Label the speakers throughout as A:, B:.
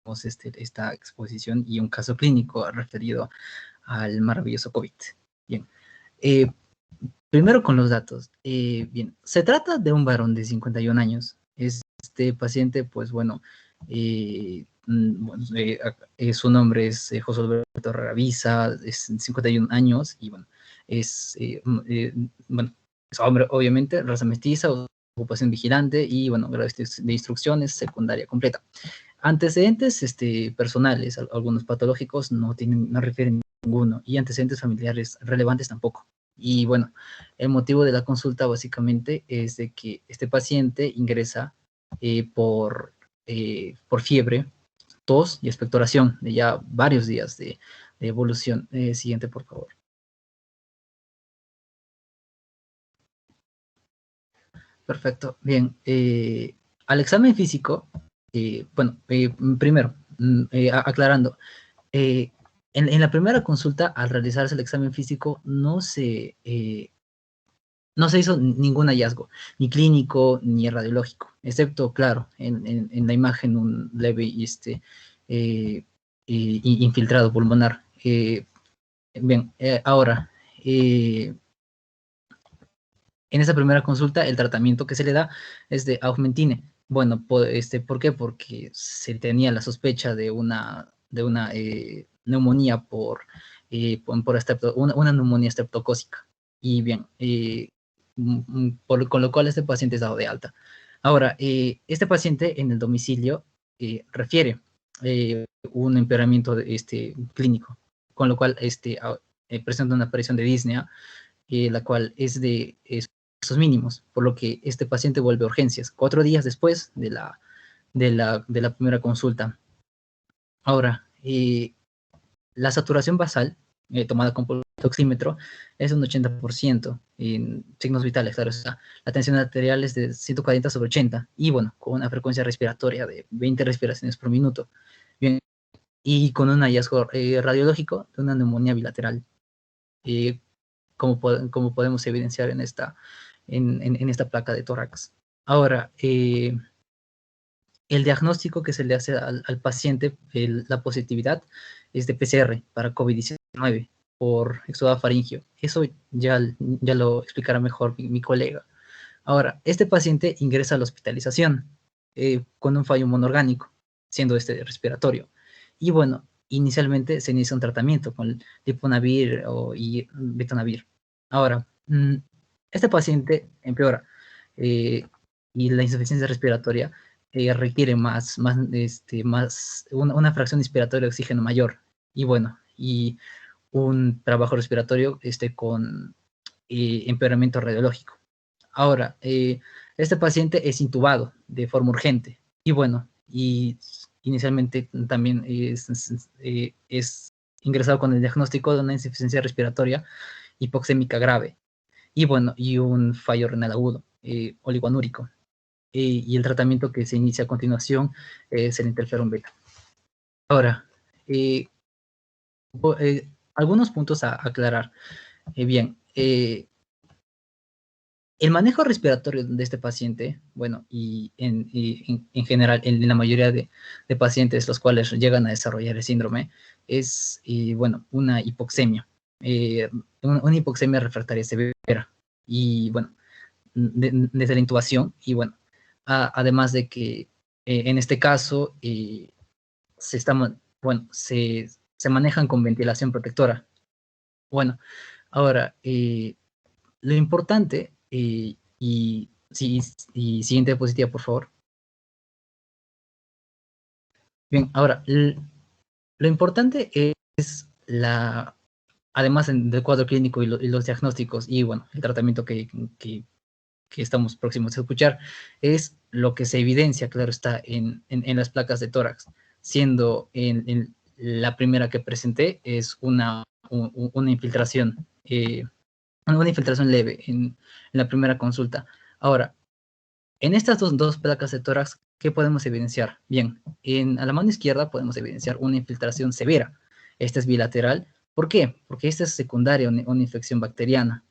A: esta exposición y un caso clínico referido al maravilloso COVID. Bien, primero con los datos. Bien, se trata de un varón de 51 años. Este paciente, pues bueno, su nombre es José Alberto Ravisa, es 51 años y bueno, bueno, es hombre, obviamente, raza mestiza, ocupación vigilante y bueno, grado de instrucciones, secundaria completa. Antecedentes personales, algunos patológicos no refieren ninguno, y antecedentes familiares relevantes tampoco. Y bueno, el motivo de la consulta básicamente es de que este paciente ingresa por fiebre, tos y expectoración de ya varios días de evolución. Siguiente, por favor. Perfecto. Bien. Al examen físico, bueno, primero, aclarando, en la primera consulta, al realizarse el examen físico, no se hizo ningún hallazgo, ni clínico, ni radiológico, excepto, claro, en la imagen un leve infiltrado pulmonar. Bien, ahora, en esa primera consulta, el tratamiento que se le da es de Augmentine. Bueno, ¿por qué? Porque se tenía la sospecha de una neumonía una neumonía estreptocócica. Y bien, con lo cual este paciente es dado de alta. Ahora, este paciente en el domicilio refiere un empeoramiento clínico, con lo cual presenta una aparición de disnea, la cual es de esos mínimos, por lo que este paciente vuelve a urgencias 4 días después de la primera consulta. Ahora, la saturación basal, tomada con oxímetro, es un 80% en signos vitales, claro está. La tensión arterial es de 140/80 y bueno, con una frecuencia respiratoria de 20 respiraciones por minuto. Bien, y con un hallazgo radiológico de una neumonía bilateral, como podemos evidenciar en esta placa de tórax. Ahora, el diagnóstico que se le hace al paciente, la positividad, es de PCR para COVID-19 por exudado faríngeo. Eso ya lo explicará mejor mi colega. Ahora, este paciente ingresa a la hospitalización con un fallo monoorgánico, siendo respiratorio. Y bueno, inicialmente se inicia un tratamiento con liponavir y betonavir. Ahora, este paciente empeora y la insuficiencia respiratoria requiere una fracción inspiratoria de oxígeno mayor. Y bueno, y un trabajo respiratorio con empeoramiento radiológico. Ahora, este paciente es intubado de forma urgente y bueno, y inicialmente también es ingresado con el diagnóstico de una insuficiencia respiratoria hipoxémica grave y bueno, y un fallo renal agudo, oligoanúrico. Y el tratamiento que se inicia a continuación es el interferón beta. Ahora, algunos puntos a aclarar. Bien, el manejo respiratorio de este paciente, bueno, y en general, en la mayoría de pacientes los cuales llegan a desarrollar el síndrome, es, bueno, una hipoxemia, una hipoxemia refractaria severa. Y bueno, desde la intubación, y bueno, además de que en este caso se manejan con ventilación protectora. Bueno, ahora, lo importante, y siguiente diapositiva, por favor. Bien, ahora, lo importante es además del cuadro clínico y los diagnósticos y bueno, el tratamiento que estamos próximos a escuchar, es lo que se evidencia, claro está, en las placas de tórax, siendo en la primera que presenté es una infiltración, una infiltración leve en la primera consulta. Ahora, en estas dos placas de tórax, ¿qué podemos evidenciar? Bien, a la mano izquierda podemos evidenciar una infiltración severa. Esta es bilateral. ¿Por qué? Porque esta es secundaria a una infección bacteriana.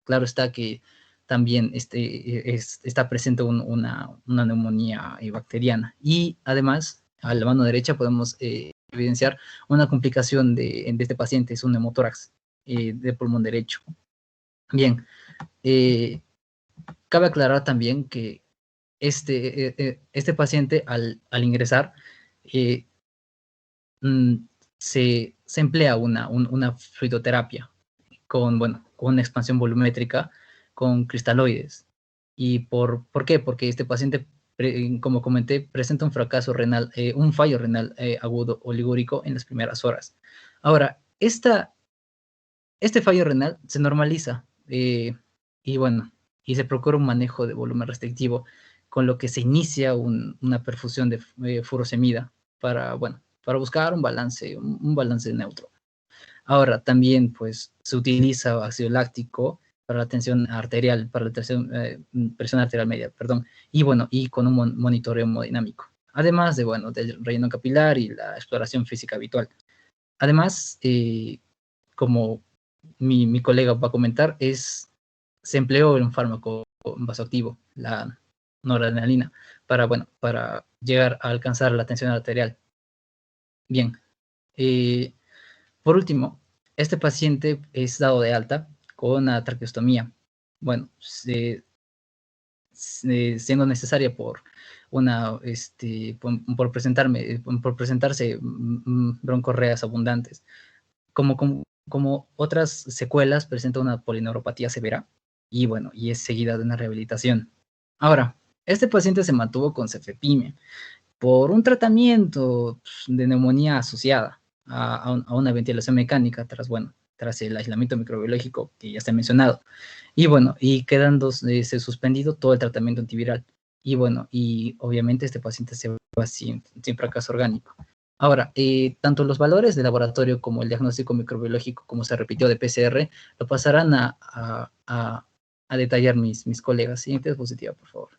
A: Claro está que también está presente una neumonía bacteriana. Y además, a la mano derecha podemos evidenciar una complicación de este paciente, es un neumotórax de pulmón derecho. Bien, cabe aclarar también que este paciente al ingresar se emplea una fluidoterapia con una expansión volumétrica con cristaloides. ¿Y por qué? Porque este paciente, como comenté, presenta un fracaso renal, un fallo renal agudo oligúrico en las primeras horas. Ahora, este fallo renal se normaliza y bueno, y se procura un manejo de volumen restrictivo, con lo que se inicia una perfusión de furosemida para, bueno, para buscar un balance neutro. Ahora, también pues se utiliza ácido láctico para la tensión arterial, para la presión arterial media, perdón, y bueno, y con un monitoreo hemodinámico. Además de, bueno, del relleno capilar y la exploración física habitual. Además, como mi colega va a comentar, se empleó un fármaco vasoactivo, la noradrenalina, para, bueno, para llegar a alcanzar la tensión arterial. Bien, por último, este paciente es dado de alta con una traqueostomía. Bueno, siendo necesaria por por presentarse broncorreas abundantes. Como otras secuelas, presenta una polineuropatía severa y bueno, y es seguida de una rehabilitación. Ahora, este paciente se mantuvo con cefepime por un tratamiento de neumonía asociada a una ventilación mecánica tras el aislamiento microbiológico que ya se ha mencionado. Y bueno, y quedando suspendido todo el tratamiento antiviral. Y bueno, y obviamente este paciente se va sin fracaso orgánico. Ahora, tanto los valores de laboratorio como el diagnóstico microbiológico, como se repitió de PCR, lo pasarán a detallar mis colegas. Siguiente diapositiva, por favor.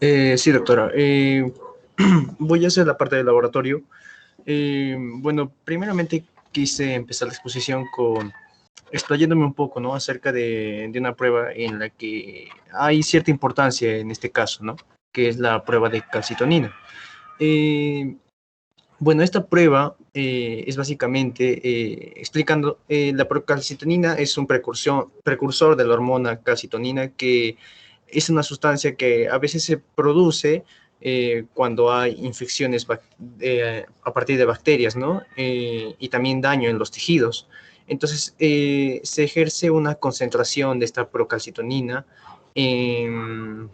B: Sí, doctora. Voy a hacer la parte del laboratorio. Bueno, primeramente quise empezar la exposición explayándome un poco, ¿no? Acerca de una prueba en la que hay cierta importancia en este caso, ¿no? Que es la prueba de calcitonina. Bueno, esta prueba es básicamente explicando, la procalcitonina es un precursor de la hormona calcitonina, que es una sustancia que a veces se produce cuando hay infecciones a partir de bacterias, ¿no? Y también daño en los tejidos. Entonces, se ejerce una concentración de esta procalcitonina en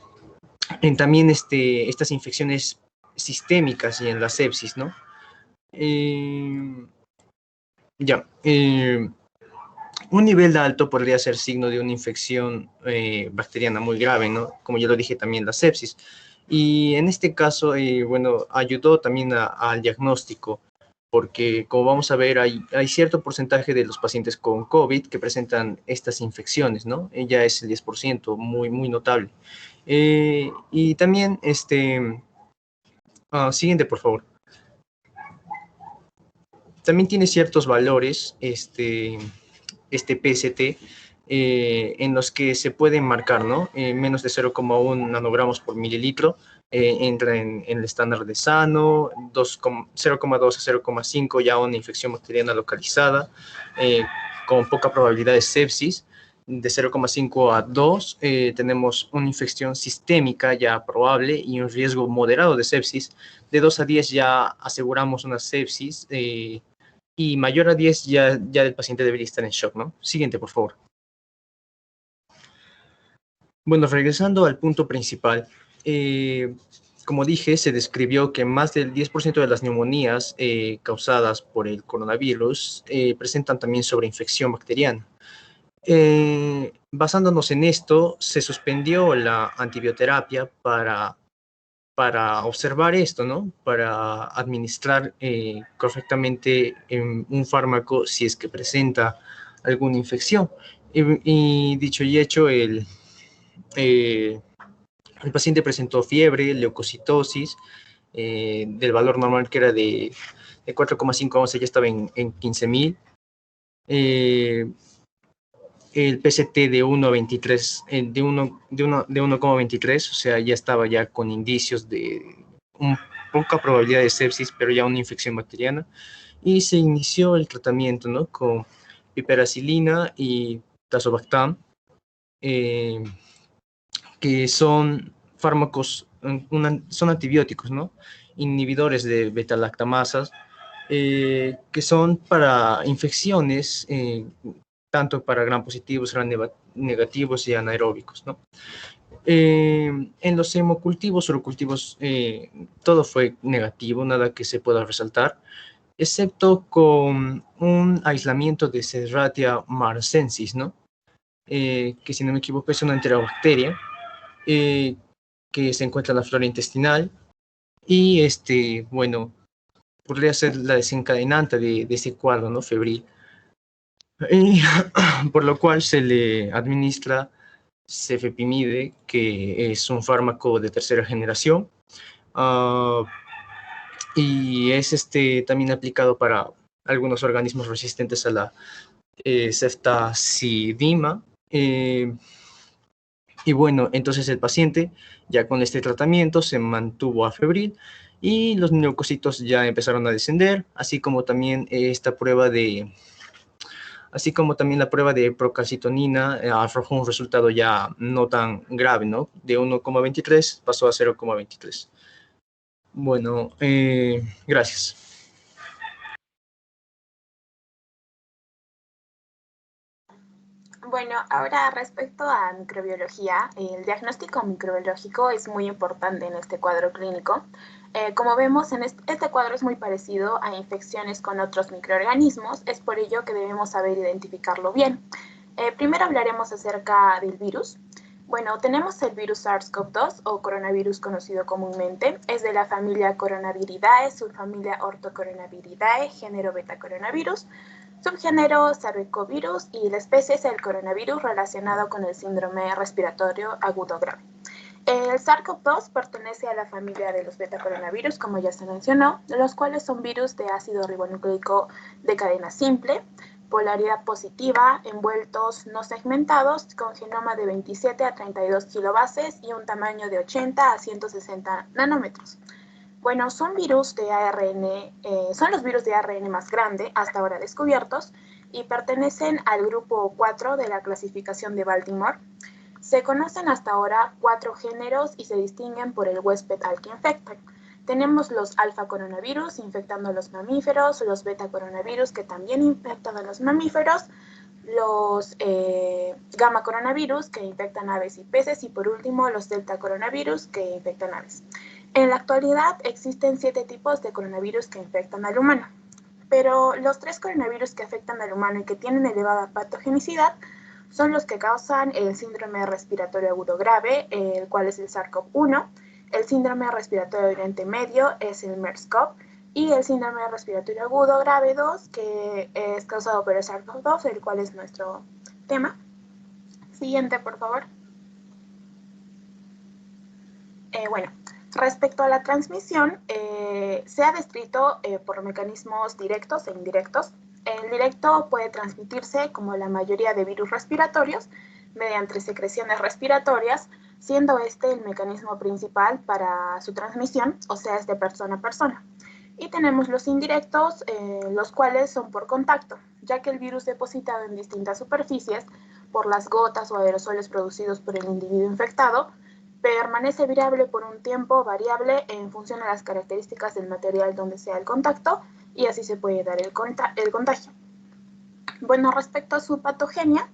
B: también estas infecciones sistémicas y en la sepsis, ¿no? Ya. Un nivel alto podría ser signo de una infección bacteriana muy grave, ¿no? Como ya lo dije, también la sepsis. Y en este caso, bueno, ayudó también al diagnóstico, porque como vamos a ver, hay cierto porcentaje de los pacientes con COVID que presentan estas infecciones, ¿no? Ya es el 10%, muy, muy notable. Y también, siguiente, por favor. También tiene ciertos valores, este PST, en los que se pueden marcar, ¿no? Menos de 0,1 nanogramos por mililitro entra en el estándar de sano, 0,2 a 0,5 ya una infección bacteriana localizada, con poca probabilidad de sepsis. De 0,5 a 2 tenemos una infección sistémica ya probable y un riesgo moderado de sepsis. De 2 a 10 ya aseguramos una sepsis, y mayor a 10 ya el paciente debería estar en shock, ¿no? Siguiente, por favor. Bueno, regresando al punto principal, como dije, se describió que más del 10% de las neumonías causadas por el coronavirus presentan también sobreinfección bacteriana. Basándonos en esto, se suspendió la antibioterapia para observar esto, ¿no? Para administrar correctamente un fármaco si es que presenta alguna infección. Y dicho y hecho, el paciente presentó fiebre, leucocitosis, del valor normal que era de 4,5 onzas, ya estaba en 15.000. El PCT de 1,23, de 1,23, o sea, ya estaba ya con indicios de poca probabilidad de sepsis, pero ya una infección bacteriana. Y se inició el tratamiento, ¿no? Con piperacilina y tazobactam, que son fármacos, son antibióticos, ¿no? Inhibidores de beta-lactamasas, que son para infecciones, tanto para gram positivos, gram negativos y anaeróbicos, ¿no? En los hemocultivos, orocultivos, todo fue negativo, nada que se pueda resaltar, excepto con un aislamiento de Serratia marcensis, ¿no? Que si no me equivoco es una enterobacteria, que se encuentra en la flora intestinal y, bueno, podría ser la desencadenante de ese cuadro, ¿no? Febril. Y, por lo cual se le administra cefepimide, que es un fármaco de tercera generación, y es también aplicado para algunos organismos resistentes a la ceftazidima. Y bueno, entonces el paciente ya con este tratamiento se mantuvo afebril y los leucocitos ya empezaron a descender, así como también la prueba de procalcitonina arrojó un resultado ya no tan grave, ¿no? De 1,23 pasó a 0,23. Bueno, gracias.
C: Bueno, ahora respecto a microbiología, el diagnóstico microbiológico es muy importante en este cuadro clínico. Como vemos, este cuadro es muy parecido a infecciones con otros microorganismos, es por ello que debemos saber identificarlo bien. Primero hablaremos acerca del virus. Bueno, tenemos el virus SARS-CoV-2 o coronavirus conocido comúnmente. Es de la familia Coronaviridae, subfamilia Orthocoronaviridae, género beta-coronavirus, subgénero Sarbecovirus y la especie es el coronavirus relacionado con el síndrome respiratorio agudo grave. El SARS-CoV-2 pertenece a la familia de los beta-coronavirus, como ya se mencionó, los cuales son virus de ácido ribonucleico de cadena simple, polaridad positiva, envueltos no segmentados, con genoma de 27 a 32 kilobases y un tamaño de 80 a 160 nanómetros. Bueno, son virus de ARN, son los virus de ARN más grande hasta ahora descubiertos y pertenecen al grupo 4 de la clasificación de Baltimore. Se conocen hasta ahora 4 géneros y se distinguen por el huésped al que infectan. Tenemos los alfa coronavirus infectando a los mamíferos, los beta coronavirus que también infectan a los mamíferos, los gamma coronavirus que infectan aves y peces y por último los delta coronavirus que infectan aves. En la actualidad existen 7 tipos de coronavirus que infectan al humano, pero los 3 coronavirus que afectan al humano y que tienen elevada patogenicidad son los que causan el síndrome respiratorio agudo grave, el cual es el SARS-CoV-1, el síndrome respiratorio de Oriente Medio es el MERS-CoV y el síndrome respiratorio agudo grave 2, que es causado por el SARS-CoV-2, el cual es nuestro tema. Siguiente, por favor. Bueno, respecto a la transmisión, se ha descrito por mecanismos directos e indirectos. El directo puede transmitirse, como la mayoría de virus respiratorios, mediante secreciones respiratorias, siendo este el mecanismo principal para su transmisión, o sea, es de persona a persona. Y tenemos los indirectos, los cuales son por contacto, ya que el virus depositado en distintas superficies, por las gotas o aerosoles producidos por el individuo infectado, permanece viable por un tiempo variable en función a las características del material donde sea el contacto y así se puede dar el contagio. Bueno, respecto a su patogenia,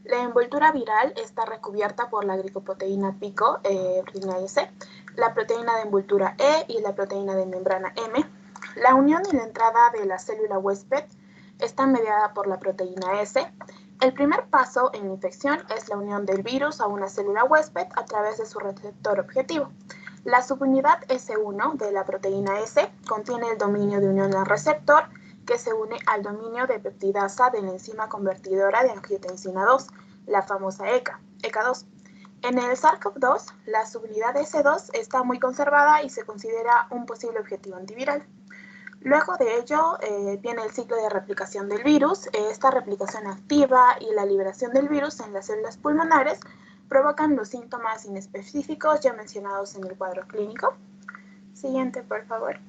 C: la envoltura viral está recubierta por la glicoproteína pico, proteína S, la proteína de envoltura E y la proteína de membrana M. La unión y la entrada de la célula huésped está mediada por la proteína S. El primer paso en la infección es la unión del virus a una célula huésped a través de su receptor objetivo. La subunidad S1 de la proteína S contiene el dominio de unión al receptor que se une al dominio de peptidasa de la enzima convertidora de angiotensina 2, la famosa ECA2. En el SARS-CoV-2, la subunidad S2 está muy conservada y se considera un posible objetivo antiviral. Luego de ello viene el ciclo de replicación del virus. Esta replicación activa y la liberación del virus en las células pulmonares provocan los síntomas inespecíficos ya mencionados en el cuadro clínico. Siguiente, por favor.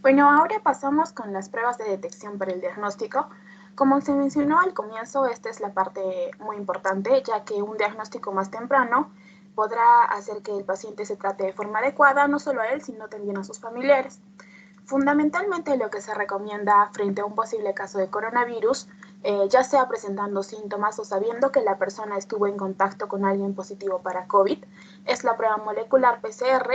C: Bueno, ahora pasamos con las pruebas de detección para el diagnóstico. Como se mencionó al comienzo, esta es la parte muy importante, ya que un diagnóstico más temprano podrá hacer que el paciente se trate de forma adecuada, no solo a él, sino también a sus familiares. Fundamentalmente lo que se recomienda frente a un posible caso de coronavirus, ya sea presentando síntomas o sabiendo que la persona estuvo en contacto con alguien positivo para COVID, es la prueba molecular PCR,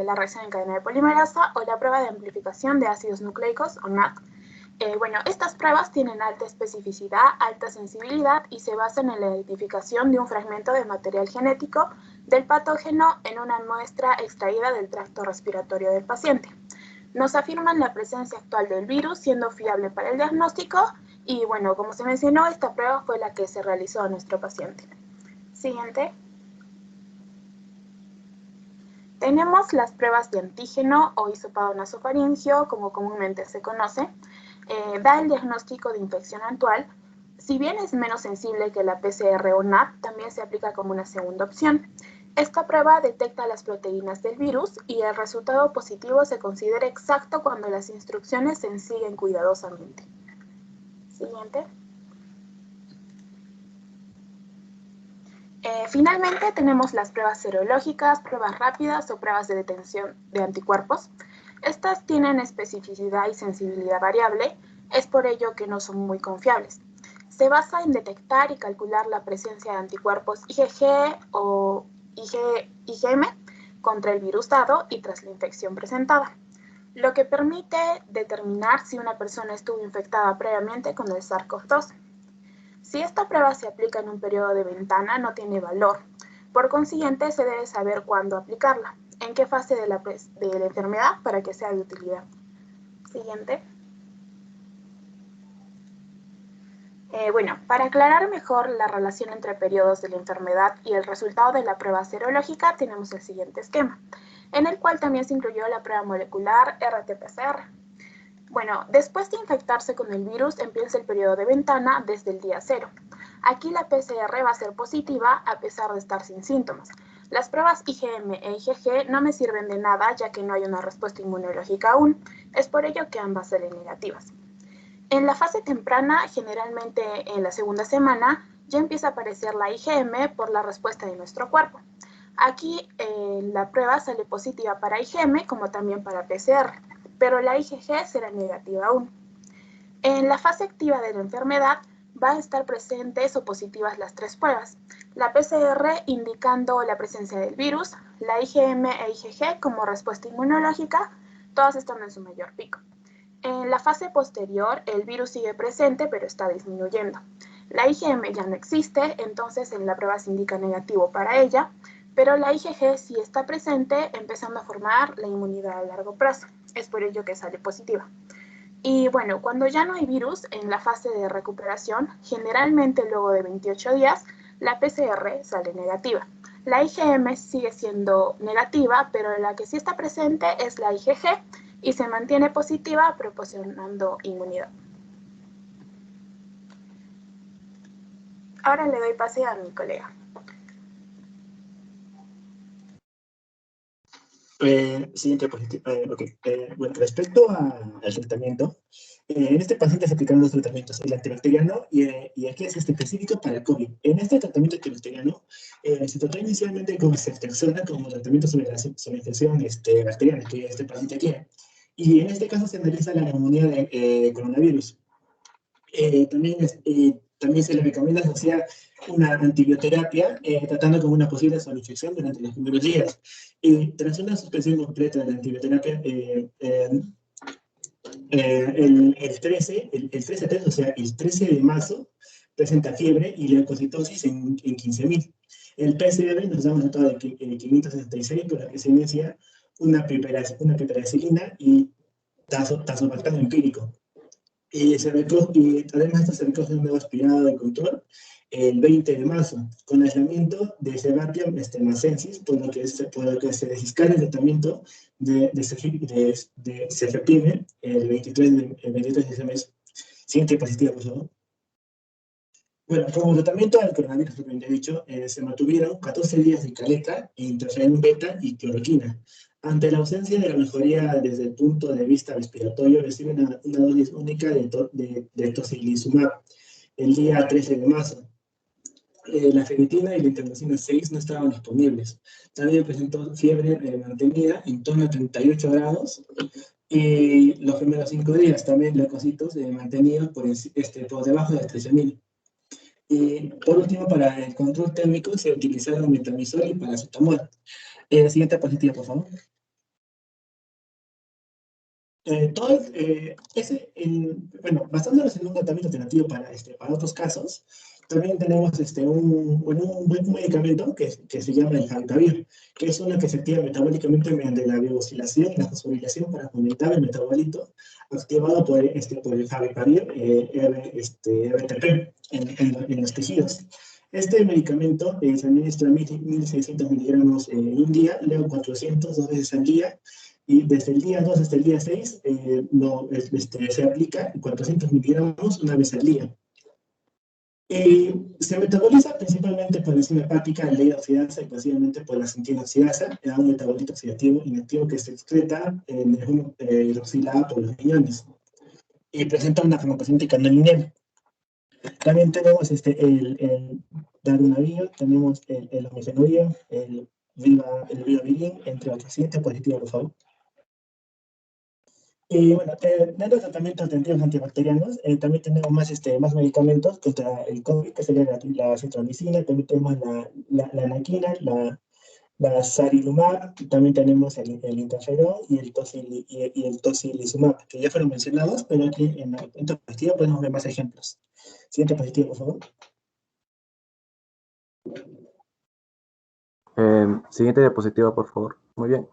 C: la reacción en cadena de polimerasa o la prueba de amplificación de ácidos nucleicos o NAT. Bueno, estas pruebas tienen alta especificidad, alta sensibilidad y se basan en la identificación de un fragmento de material genético del patógeno en una muestra extraída del tracto respiratorio del paciente. Nos afirman la presencia actual del virus, siendo fiable para el diagnóstico y, bueno, como se mencionó, esta prueba fue la que se realizó a nuestro paciente. Siguiente. Tenemos las pruebas de antígeno o hisopado nasofaringeo, como comúnmente se conoce. Da el diagnóstico de infección actual. Si bien es menos sensible que la PCR o NAT, también se aplica como una segunda opción. Esta prueba detecta las proteínas del virus y el resultado positivo se considera exacto cuando las instrucciones se siguen cuidadosamente. Siguiente. Finalmente tenemos las pruebas serológicas, pruebas rápidas o pruebas de detección de anticuerpos. Estas tienen especificidad y sensibilidad variable, es por ello que no son muy confiables. Se basa en detectar y calcular la presencia de anticuerpos IgG o IgM contra el virus dado y tras la infección presentada, lo que permite determinar si una persona estuvo infectada previamente con el SARS-CoV-2. Si esta prueba se aplica en un periodo de ventana, no tiene valor. Por consiguiente, se debe saber cuándo aplicarla, en qué fase de la enfermedad para que sea de utilidad. Siguiente. Bueno, para aclarar mejor la relación entre periodos de la enfermedad y el resultado de la prueba serológica, tenemos el siguiente esquema, en el cual también se incluyó la prueba molecular RT-PCR. Bueno, después de infectarse con el virus, empieza el periodo de ventana desde el día 0. Aquí la PCR va a ser positiva a pesar de estar sin síntomas. Las pruebas IgM e IgG no me sirven de nada ya que no hay una respuesta inmunológica aún. Es por ello que ambas salen negativas. En la fase temprana, generalmente en la segunda semana, ya empieza a aparecer la IgM por la respuesta de nuestro cuerpo. Aquí la prueba sale positiva para IgM como también para PCR, pero la IgG será negativa aún. En la fase activa de la enfermedad van a estar presentes o positivas las tres pruebas. La PCR indicando la presencia del virus, la IgM e IgG como respuesta inmunológica, todas están en su mayor pico. En la fase posterior, el virus sigue presente, pero está disminuyendo. La IgM ya no existe, entonces en la prueba se indica negativo para ella, pero la IgG sí está presente, empezando a formar la inmunidad a largo plazo. Es por ello que sale positiva. Y bueno, cuando ya no hay virus, en la fase de recuperación, generalmente luego de 28 días, la PCR sale negativa. La IgM sigue siendo negativa, pero la que sí está presente es la IgG, y se mantiene positiva proporcionando inmunidad. Ahora le doy pase a mi colega.
D: Siguiente positivo. Bueno, respecto al tratamiento, en este paciente se aplicaron dos tratamientos, el antibacteriano y aquel es específico para el COVID. En este tratamiento antibacteriano se trató inicialmente con ceftriaxona como tratamiento sobre la infección bacteriana que este paciente tiene. Y en este caso se analiza la neumonía de coronavirus. También se le recomienda asociar una antibioterapia tratando con una posible sobreinfección durante los primeros días. Tras una suspensión completa de la antibioterapia, el 13, o sea, el 13 de marzo, presenta fiebre y leucocitosis en 15.000. El PCR nos da un resultado de 566, por la que se inicia una piperacilina y tazobactam empírico. Y además esto se recoge un nuevo aspirado de control el 20 de marzo, con aislamiento de Sebatium macensis, por lo que se desescala el tratamiento de cefepime el 23 de ese mes. Siguiente diapositiva, por favor. Bueno, como tratamiento del coronavirus, propiamente dicho, se mantuvieron 14 días de caleta, interferón beta y cloroquina. Ante la ausencia de la mejoría desde el punto de vista respiratorio, reciben una dosis única de tocilizumab el día 13 de marzo. La ferritina y la interleucina 6 no estaban disponibles. También presentó fiebre mantenida en torno a 38 grados. Y los primeros 5 días también leucocitos mantenidos por debajo de 13.000. Y por último, para el control térmico se utilizaron metamizol y paracetamol. Siguiente diapositiva, por favor. Bueno, basándonos en un tratamiento alternativo para otros casos, también tenemos un buen medicamento que se llama el Javipavir, que es uno que se activa metabólicamente mediante la biosilación y la fosforilación para fomentar el metabolito activado por el Javipavir RTP en los tejidos. Este medicamento se administra 1.600 miligramos en un día, luego 400 dos veces al día, y desde el día 2 hasta el día 6 se aplica 400 miligramos una vez al día. Se metaboliza principalmente por la enzima hepática, la hidroxidasa y posiblemente por la sentina oxidasa, un metabolito oxidativo inactivo que se excreta hidroxilada por los riñones y presenta una farmacocinética no lineal. También tenemos el darunavir, tenemos el omifenovir, el vivavirin, entre otros. Siguiente diapositiva, por favor. Y bueno, dentro del tratamiento de alternativos antibacterianos, también tenemos más medicamentos contra el COVID, que sería la citromicina, también tenemos la anaquina, la sarilumab, también tenemos el interferón y el tocilizumab, que ya fueron mencionados, pero aquí en esta diapositiva podemos ver más ejemplos. Siguiente diapositiva, por favor.
E: Siguiente diapositiva, por favor. Muy bien.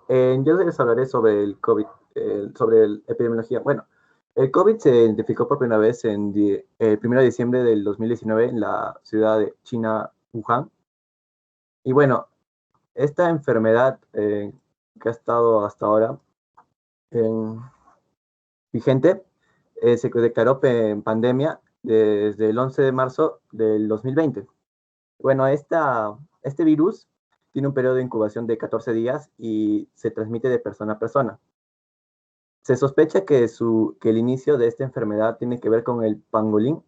E: Yo les hablaré sobre el COVID, sobre la epidemiología. Bueno, el COVID se identificó por primera vez el 1 de diciembre del 2019 en la ciudad de China, Wuhan. Y bueno, esta enfermedad que ha estado hasta ahora vigente se declaró en pandemia desde el 11 de marzo del 2020. Bueno, este virus tiene un periodo de incubación de 14 días y se transmite de persona a persona. Se sospecha que el inicio de esta enfermedad tiene que ver con el pangolín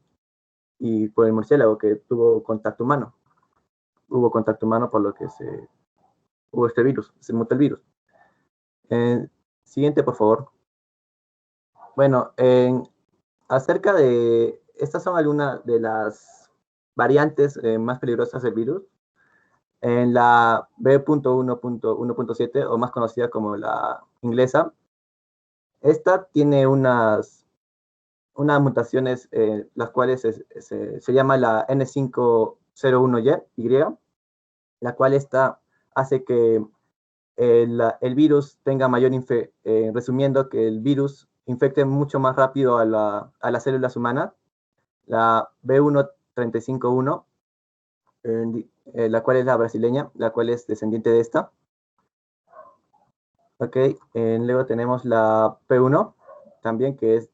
E: y por el murciélago que tuvo contacto humano. Hubo contacto humano por lo que hubo este virus, se mutó el virus. Siguiente, por favor. Bueno, acerca de, estas son algunas de las variantes más peligrosas del virus. En la B.1.1.7, o más conocida como la inglesa, esta tiene unas mutaciones, las cuales se llama la N501Y, la cual hace que el virus tenga mayor resumiendo que el virus infecte mucho más rápido a las células humanas. La B1351, la cual es la brasileña, la cual es descendiente de esta. Ok, luego tenemos la P1, también que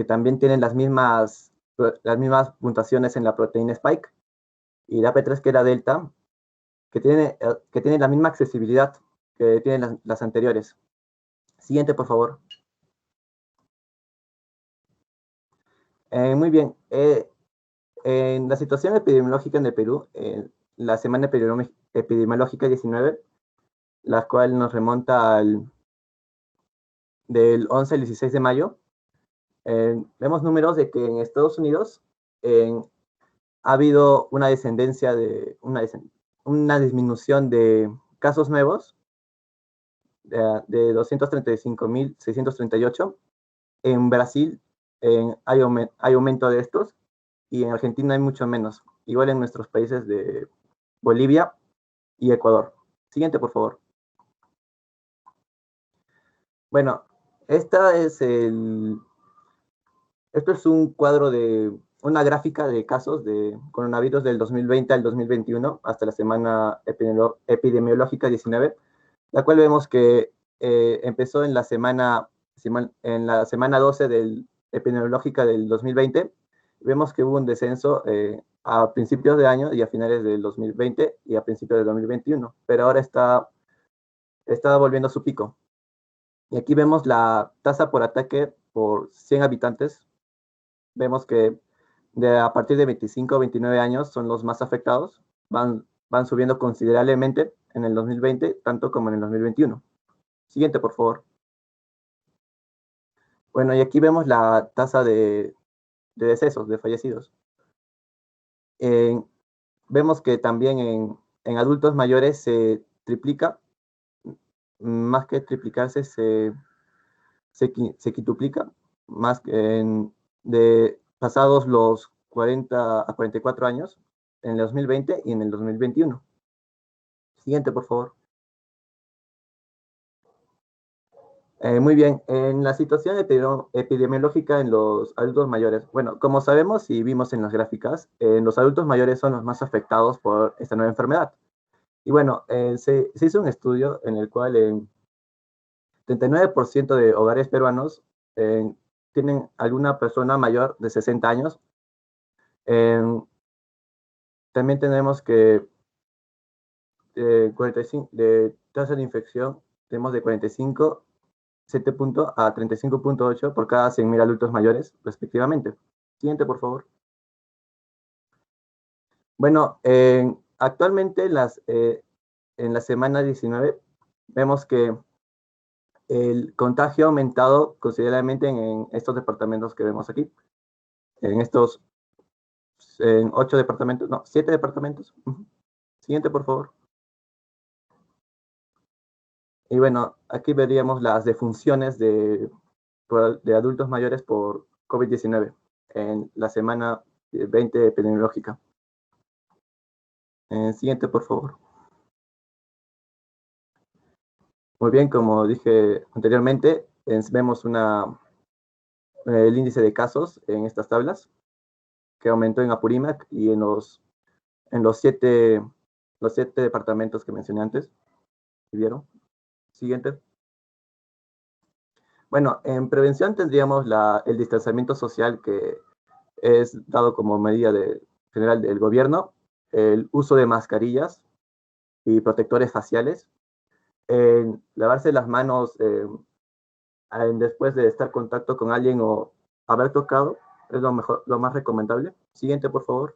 E: también tienen las mismas mutaciones en la proteína Spike. Y la P3, que era Delta, que tiene la misma accesibilidad que tienen las anteriores. Siguiente, por favor. Muy bien. En la situación epidemiológica en el Perú, la semana epidemiológica 19, la cual nos remonta del 11 al 16 de mayo, vemos números de que en Estados Unidos ha habido una disminución de casos nuevos de 235.638. En Brasil hay aumento de estos y en Argentina hay mucho menos, igual en nuestros países de Bolivia y Ecuador. Siguiente, por favor. Bueno, esto es un cuadro de una gráfica de casos de coronavirus del 2020 al 2021 hasta la semana epidemiológica 19, la cual vemos que empezó en la semana 12 epidemiológica del 2020. Vemos que hubo un descenso a principios de año y a finales del 2020 y a principios del 2021, pero ahora está volviendo a su pico. Y aquí vemos la tasa por ataque por 100 habitantes. Vemos que a partir de 25 o 29 años son los más afectados. Van subiendo considerablemente en el 2020, tanto como en el 2021. Siguiente, por favor. Bueno, y aquí vemos la tasa de decesos, de fallecidos. Vemos que también en adultos mayores se triplica, más que triplicarse, se quintuplica, más de pasados los 40 a 44 años, en el 2020 y en el 2021. Siguiente, por favor. Muy bien, en la situación epidemiológica en los adultos mayores, bueno, como sabemos y vimos en las gráficas, los adultos mayores son los más afectados por esta nueva enfermedad. Y bueno, se hizo un estudio en el cual 39% de hogares peruanos tienen alguna persona mayor de 60 años. También tenemos que 45 de tasa de infección, tenemos de 45 7 puntos a 35.8 por cada 100.000 adultos mayores, respectivamente. Siguiente, por favor. Bueno, actualmente en la semana 19 vemos que el contagio ha aumentado considerablemente en estos departamentos que vemos aquí. En 8 departamentos, no, 7 departamentos. Siguiente, por favor. Y bueno, aquí veríamos las defunciones de adultos mayores por COVID-19 en la semana 20 epidemiológica. Siguiente, por favor. Muy bien, como dije anteriormente, vemos el índice de casos en estas tablas, que aumentó en Apurímac y en los 7 departamentos que mencioné antes. ¿Vieron? Siguiente. Bueno, en prevención tendríamos el distanciamiento social, que es dado como medida general del gobierno, el uso de mascarillas y protectores faciales, lavarse las manos después de estar en contacto con alguien o haber tocado, es lo más recomendable. Siguiente, por favor.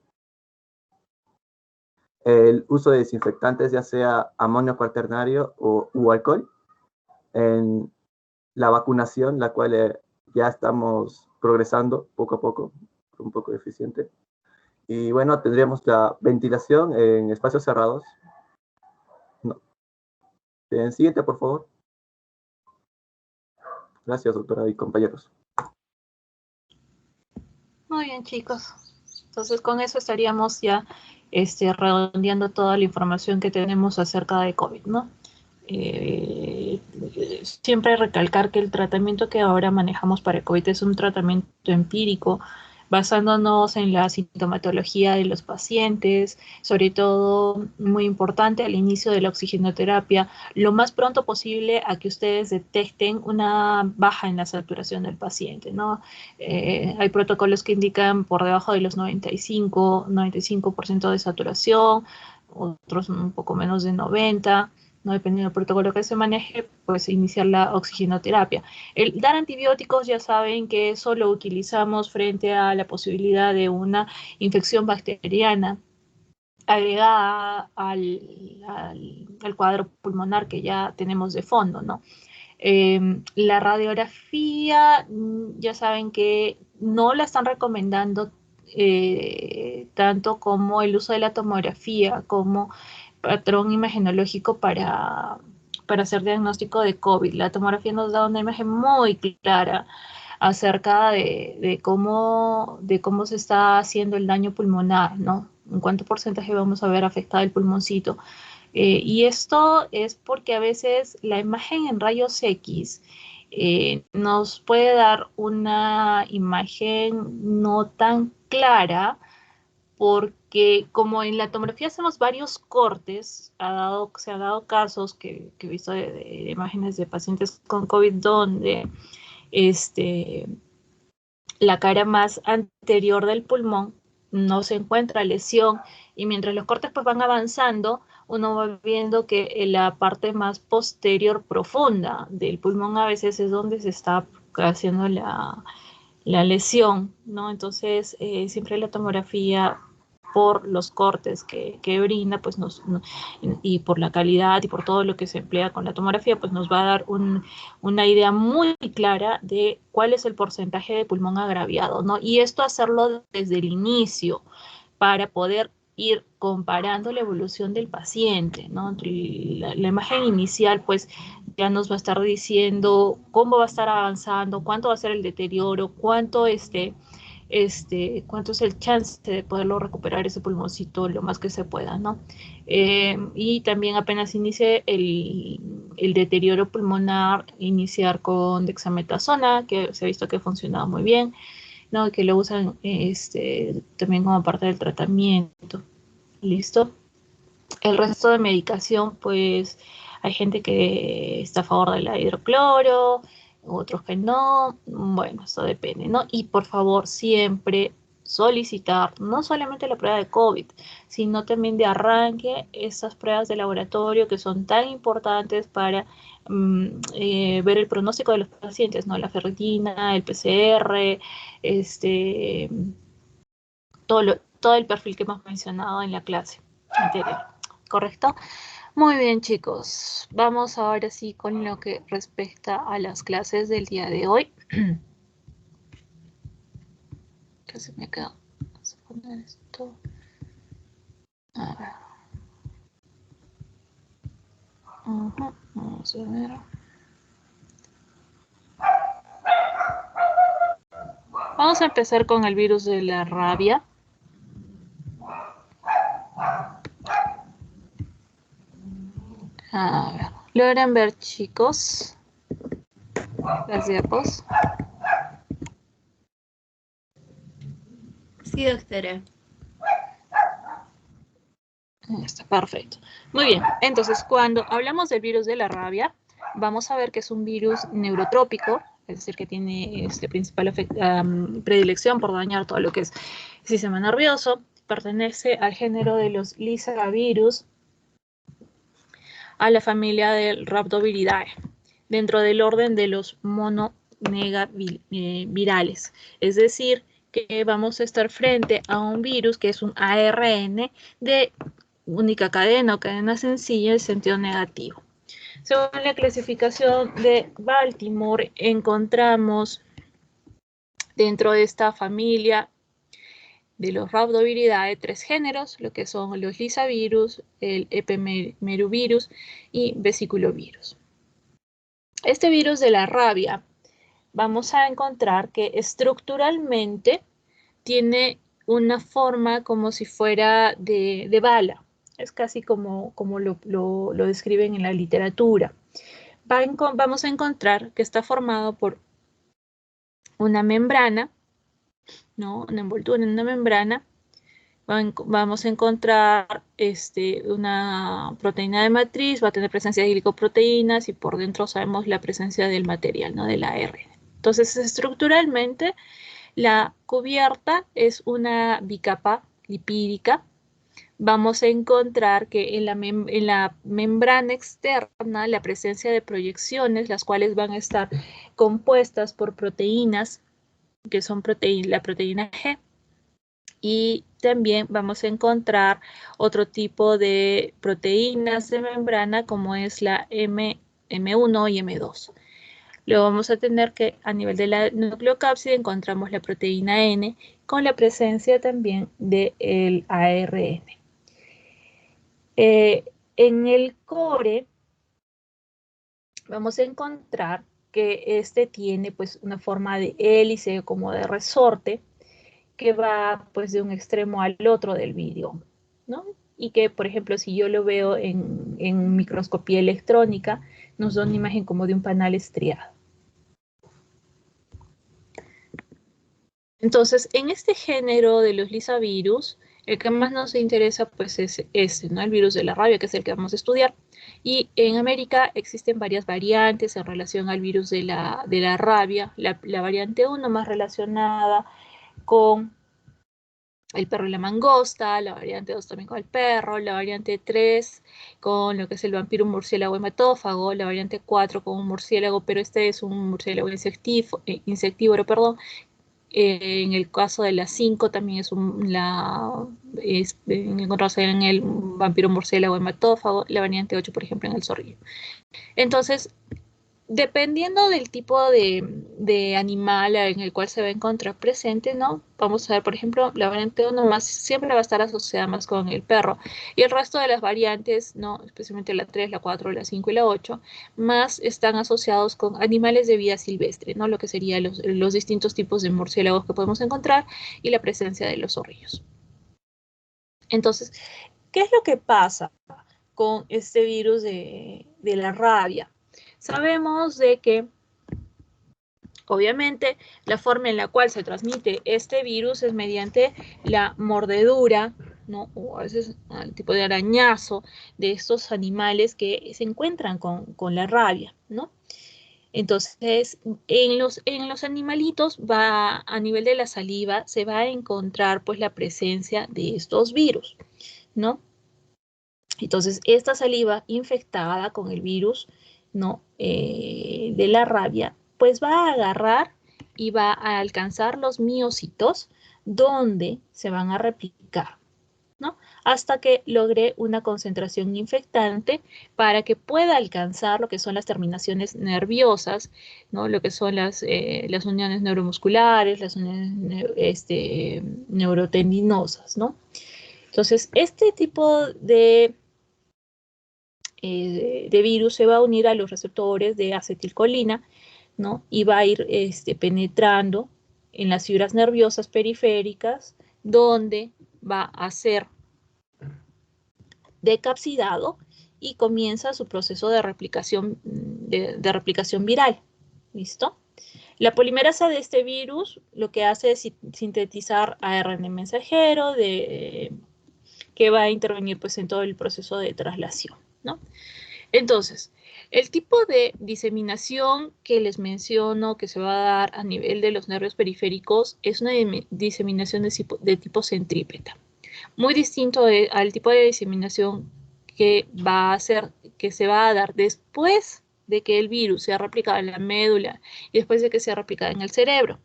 E: El uso de desinfectantes, ya sea amonio cuaternario u alcohol. En la vacunación, la cual ya estamos progresando poco a poco, un poco eficiente. Y bueno, tendríamos la ventilación en espacios cerrados. No. Siguiente, por favor. Gracias, doctora y compañeros.
F: Muy bien, chicos. Entonces, con eso estaríamos ya redondeando toda la información que tenemos acerca de COVID, ¿no? Siempre recalcar que el tratamiento que ahora manejamos para COVID es un tratamiento empírico, basándonos en la sintomatología de los pacientes, sobre todo, muy importante, al inicio de la oxigenoterapia, lo más pronto posible a que ustedes detecten una baja en la saturación del paciente, ¿no? Hay protocolos que indican por debajo de los 95% de saturación, otros un poco menos de 90%. ¿No? Dependiendo del protocolo que se maneje, pues iniciar la oxigenoterapia. El dar antibióticos, ya saben que eso lo utilizamos frente a la posibilidad de una infección bacteriana agregada al cuadro pulmonar que ya tenemos de fondo, ¿no? La radiografía, ya saben que no la están recomendando tanto como el uso de la tomografía, como patrón imagenológico para hacer diagnóstico de COVID. La tomografía nos da una imagen muy clara acerca de cómo se está haciendo el daño pulmonar, ¿no? En cuánto porcentaje vamos a ver afectado el pulmoncito. Y esto es porque a veces la imagen en rayos X nos puede dar una imagen no tan clara porque como en la tomografía hacemos varios cortes, se han dado casos que he visto de imágenes de pacientes con COVID donde la cara más anterior del pulmón no se encuentra lesión y mientras los cortes pues van avanzando, uno va viendo que la parte más posterior profunda del pulmón a veces es donde se está haciendo la lesión, ¿no? Entonces, siempre la tomografía por los cortes que brinda, pues y por la calidad y por todo lo que se emplea con la tomografía, pues nos va a dar una idea muy clara de cuál es el porcentaje de pulmón agraviado, ¿no? Y esto hacerlo desde el inicio para poder ir comparando la evolución del paciente, ¿no? La imagen inicial, pues, ya nos va a estar diciendo cómo va a estar avanzando, cuánto va a ser el deterioro, cuánto cuánto es el chance de poderlo recuperar ese pulmoncito lo más que se pueda, ¿no? Y también apenas inicie el deterioro pulmonar, iniciar con dexametasona, que se ha visto que ha funcionado muy bien, ¿no? Que lo usan también como parte del tratamiento. ¿Listo? El resto de medicación, pues hay gente que está a favor de la hidrocloro, otros que no. Bueno, eso depende, ¿no? Y por favor, siempre solicitar no solamente la prueba de COVID, sino también de arranque esas pruebas de laboratorio que son tan importantes para ver el pronóstico de los pacientes, ¿no? La ferritina, el PCR, todo el perfil que hemos mencionado en la clase anterior. ¿Correcto? Muy bien, chicos. Vamos ahora sí con lo que respecta a las clases del día de hoy. ¿Qué se me quedó? Vamos a poner esto. A ver. Vamos a ver. Vamos a empezar con el virus de la rabia. A ver. ¿Logran ver, chicos, las diapos?
G: Sí, doctora.
F: Está perfecto. Muy bien, entonces cuando hablamos del virus de la rabia, vamos a ver que es un virus neurotrópico, es decir, que tiene principal predilección por dañar todo lo que es el sistema nervioso, pertenece al género de los Lyssavirus, a la familia del Rhabdoviridae, dentro del orden de los mononegavirales, es decir, que vamos a estar frente a un virus que es un ARN de única cadena o cadena sencilla en sentido negativo. Según la clasificación de Baltimore, encontramos dentro de esta familia de los Rhabdoviridae 3 géneros, lo que son los Lyssavirus, el Epimerovirus y Vesiculovirus. Este virus de la rabia, vamos a encontrar que estructuralmente tiene una forma como si fuera de bala. Es casi como lo describen en la literatura. Vamos a encontrar que está formado por una membrana, ¿no? Una envoltura en una membrana. Vamos a encontrar una proteína de matriz, va a tener presencia de glicoproteínas y por dentro sabemos la presencia del material, ¿no? Del ARN. Entonces, estructuralmente, la cubierta es una bicapa lipídica. Vamos a encontrar que en la membrana externa la presencia de proyecciones, las cuales van a estar compuestas por proteínas, que son la proteína G, y también vamos a encontrar otro tipo de proteínas de membrana como es la M1 y M2. Luego vamos a tener que a nivel de la nucleocápside encontramos la proteína N con la presencia también del ARN. En el core vamos a encontrar que tiene pues una forma de hélice como de resorte que va pues de un extremo al otro del vídeo, ¿no? Y que, por ejemplo, si yo lo veo en microscopía electrónica, nos da una imagen como de un panal estriado. Entonces, en este género de los lisavirus, el que más nos interesa pues es este, ¿no? El virus de la rabia, que es el que vamos a estudiar. Y en América existen varias variantes en relación al virus de la rabia. La variante 1 más relacionada con el perro y la mangosta, la variante 2 también con el perro, la variante 3 con lo que es el vampiro, un murciélago hematófago, la variante 4 con un murciélago, pero este es un murciélago insectívoro, perdón. En el caso de la 5 también encontrarse en el vampiro murciélago hematófago, la variante 8, por ejemplo, en el zorrillo. Entonces, dependiendo del tipo de animal en el cual se va a encontrar presente, ¿no? Vamos a ver, por ejemplo, la variante 1 más siempre va a estar asociada más con el perro. Y el resto de las variantes, ¿no? Especialmente la 3, la 4, la 5 y la 8, más están asociados con animales de vida silvestre, ¿no? Lo que serían los distintos tipos de murciélagos que podemos encontrar y la presencia de los zorrillos. Entonces, ¿qué es lo que pasa con este virus de la rabia? Sabemos de que, obviamente, la forma en la cual se transmite este virus es mediante la mordedura, ¿no? O a veces el tipo de arañazo de estos animales que se encuentran con la rabia, ¿no? Entonces, en los animalitos va a nivel de la saliva, se va a encontrar pues la presencia de estos virus, ¿no? Entonces, esta saliva infectada con el virus, ¿no? De la rabia, pues va a agarrar y va a alcanzar los miocitos donde se van a replicar, ¿no? Hasta que logre una concentración infectante para que pueda alcanzar lo que son las terminaciones nerviosas, ¿no? Lo que son las uniones neuromusculares, las uniones neurotendinosas, ¿no? Entonces, este tipo de virus se va a unir a los receptores de acetilcolina, ¿no? Y va a ir penetrando en las fibras nerviosas periféricas, donde va a ser decapsidado y comienza su proceso de replicación, de replicación viral. ¿Listo? La polimerasa de este virus lo que hace es sintetizar ARN mensajero que va a intervenir pues, en todo el proceso de traslación, ¿no? Entonces, el tipo de diseminación que les menciono que se va a dar a nivel de los nervios periféricos es una diseminación de tipo centrípeta. Muy distinto al tipo de diseminación que se va a dar después de que el virus sea replicado en la médula y después de que sea replicado en el cerebro,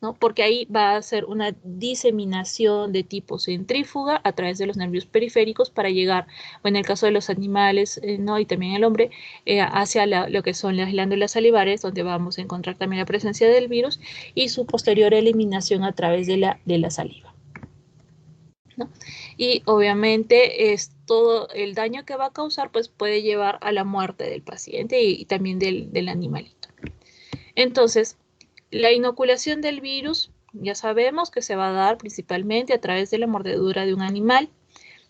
F: ¿no? Porque ahí va a ser una diseminación de tipo centrífuga a través de los nervios periféricos para llegar, o en el caso de los animales, ¿no? Y también el hombre, hacia lo que son las glándulas salivares, donde vamos a encontrar también la presencia del virus y su posterior eliminación a través de la saliva, ¿no? Y obviamente todo el daño que va a causar pues puede llevar a la muerte del paciente y también del animalito. Entonces, la inoculación del virus ya sabemos que se va a dar principalmente a través de la mordedura de un animal.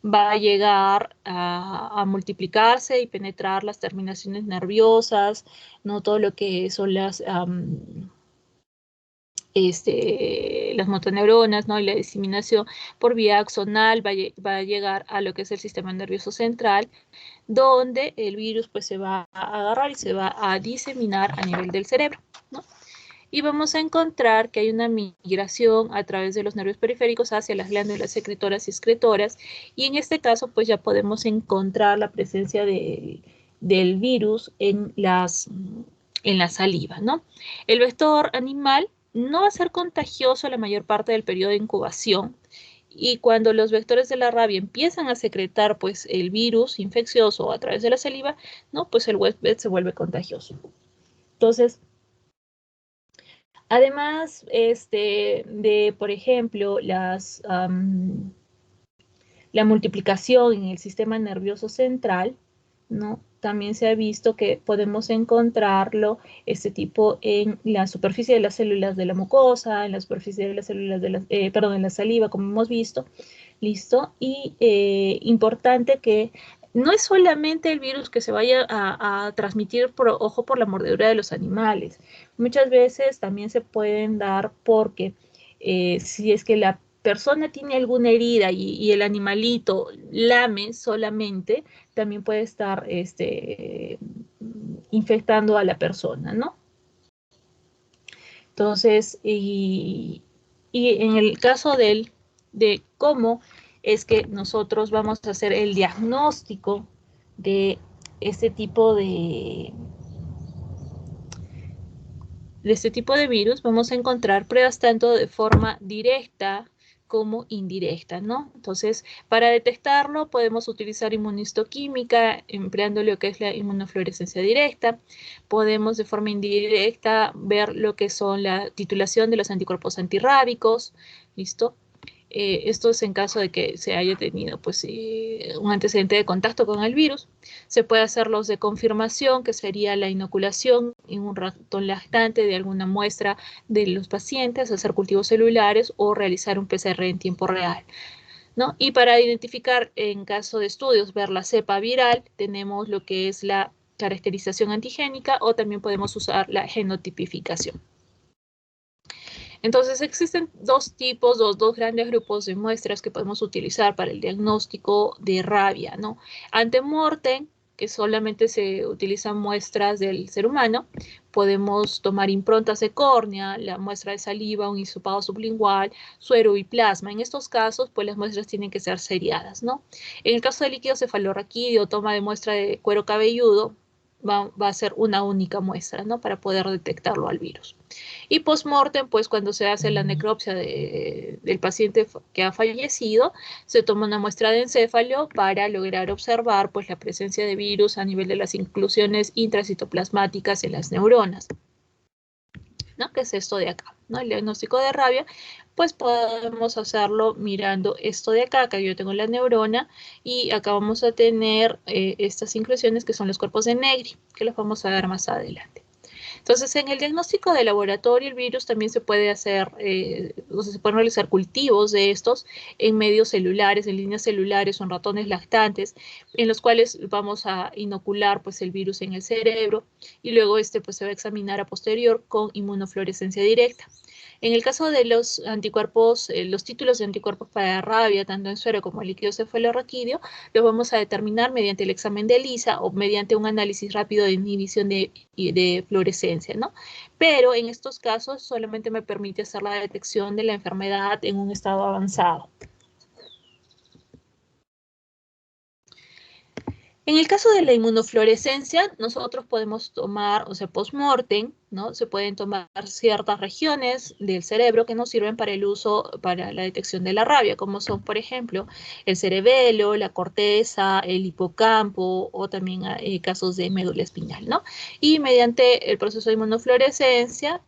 F: Va a llegar a multiplicarse y penetrar las terminaciones nerviosas, no todo lo que son las motoneuronas, ¿no? Y la diseminación por vía axonal va a llegar a lo que es el sistema nervioso central, donde el virus pues se va a agarrar y se va a diseminar a nivel del cerebro, ¿no? Y vamos a encontrar que hay una migración a través de los nervios periféricos hacia las glándulas secretoras y excretoras, y en este caso pues ya podemos encontrar la presencia del virus en la saliva, ¿no? El vector animal no va a ser contagioso la mayor parte del periodo de incubación, y cuando los vectores de la rabia empiezan a secretar pues el virus infeccioso a través de la saliva, ¿no? Pues el huésped se vuelve contagioso. Entonces, además por ejemplo, la multiplicación en el sistema nervioso central, ¿no? También se ha visto que podemos encontrarlo, este tipo, en la superficie de las células de la mucosa, en la superficie de las células en la saliva, como hemos visto. ¿Listo? Y importante que no es solamente el virus que se vaya a transmitir por la mordedura de los animales. Muchas veces también se pueden dar porque si es que la persona tiene alguna herida y el animalito lame solamente, también puede estar infectando a la persona, ¿no? Entonces, y en el caso de cómo es que nosotros vamos a hacer el diagnóstico de este tipo de virus, vamos a encontrar pruebas tanto de forma directa como indirecta, ¿no? Entonces, para detectarlo podemos utilizar inmunistoquímica, empleando lo que es la inmunofluorescencia directa. Podemos de forma indirecta ver lo que son la titulación de los anticuerpos antirrábicos, ¿listo? Esto es en caso de que se haya tenido pues, un antecedente de contacto con el virus. Se puede hacer los de confirmación, que sería la inoculación en un ratón lactante de alguna muestra de los pacientes, hacer cultivos celulares o realizar un PCR en tiempo real, ¿no? Y para identificar, en caso de estudios, ver la cepa viral, tenemos lo que es la caracterización antigénica o también podemos usar la genotipificación. Entonces existen dos grandes grupos de muestras que podemos utilizar para el diagnóstico de rabia, ¿no? Antemortem, que solamente se utilizan muestras del ser humano. Podemos tomar improntas de córnea, la muestra de saliva, un hisopado sublingual, suero y plasma. En estos casos, pues las muestras tienen que ser seriadas, ¿no? En el caso de líquido cefalorraquídeo, toma de muestra de cuero cabelludo, va a ser una única muestra, ¿no? Para poder detectarlo al virus. Y post-mortem, pues cuando se hace la necropsia del paciente que ha fallecido, se toma una muestra de encéfalo para lograr observar pues, la presencia de virus a nivel de las inclusiones intracitoplasmáticas en las neuronas, ¿no? Que es esto de acá, ¿no? El diagnóstico de rabia, pues podemos hacerlo mirando esto de acá, que yo tengo la neurona, y acá vamos a tener estas inclusiones que son los cuerpos de Negri, que los vamos a ver más adelante. Entonces, en el diagnóstico de laboratorio, el virus también se puede hacer, se pueden realizar cultivos de estos en medios celulares, en líneas celulares o en ratones lactantes, en los cuales vamos a inocular pues, el virus en el cerebro y luego pues, se va a examinar a posterior con inmunofluorescencia directa. En el caso de los anticuerpos, los títulos de anticuerpos para rabia, tanto en suero como en líquido cefalorraquídeo, los vamos a determinar mediante el examen de ELISA o mediante un análisis rápido de inhibición de fluorescencia, ¿no? Pero en estos casos solamente me permite hacer la detección de la enfermedad en un estado avanzado. En el caso de la inmunofluorescencia, nosotros podemos tomar, o sea, post-mortem, ¿no? Se pueden tomar ciertas regiones del cerebro que nos sirven para el uso, para la detección de la rabia, como son, por ejemplo, el cerebelo, la corteza, el hipocampo o también casos de médula espinal, ¿no? Y mediante el proceso de inmunofluorescencia,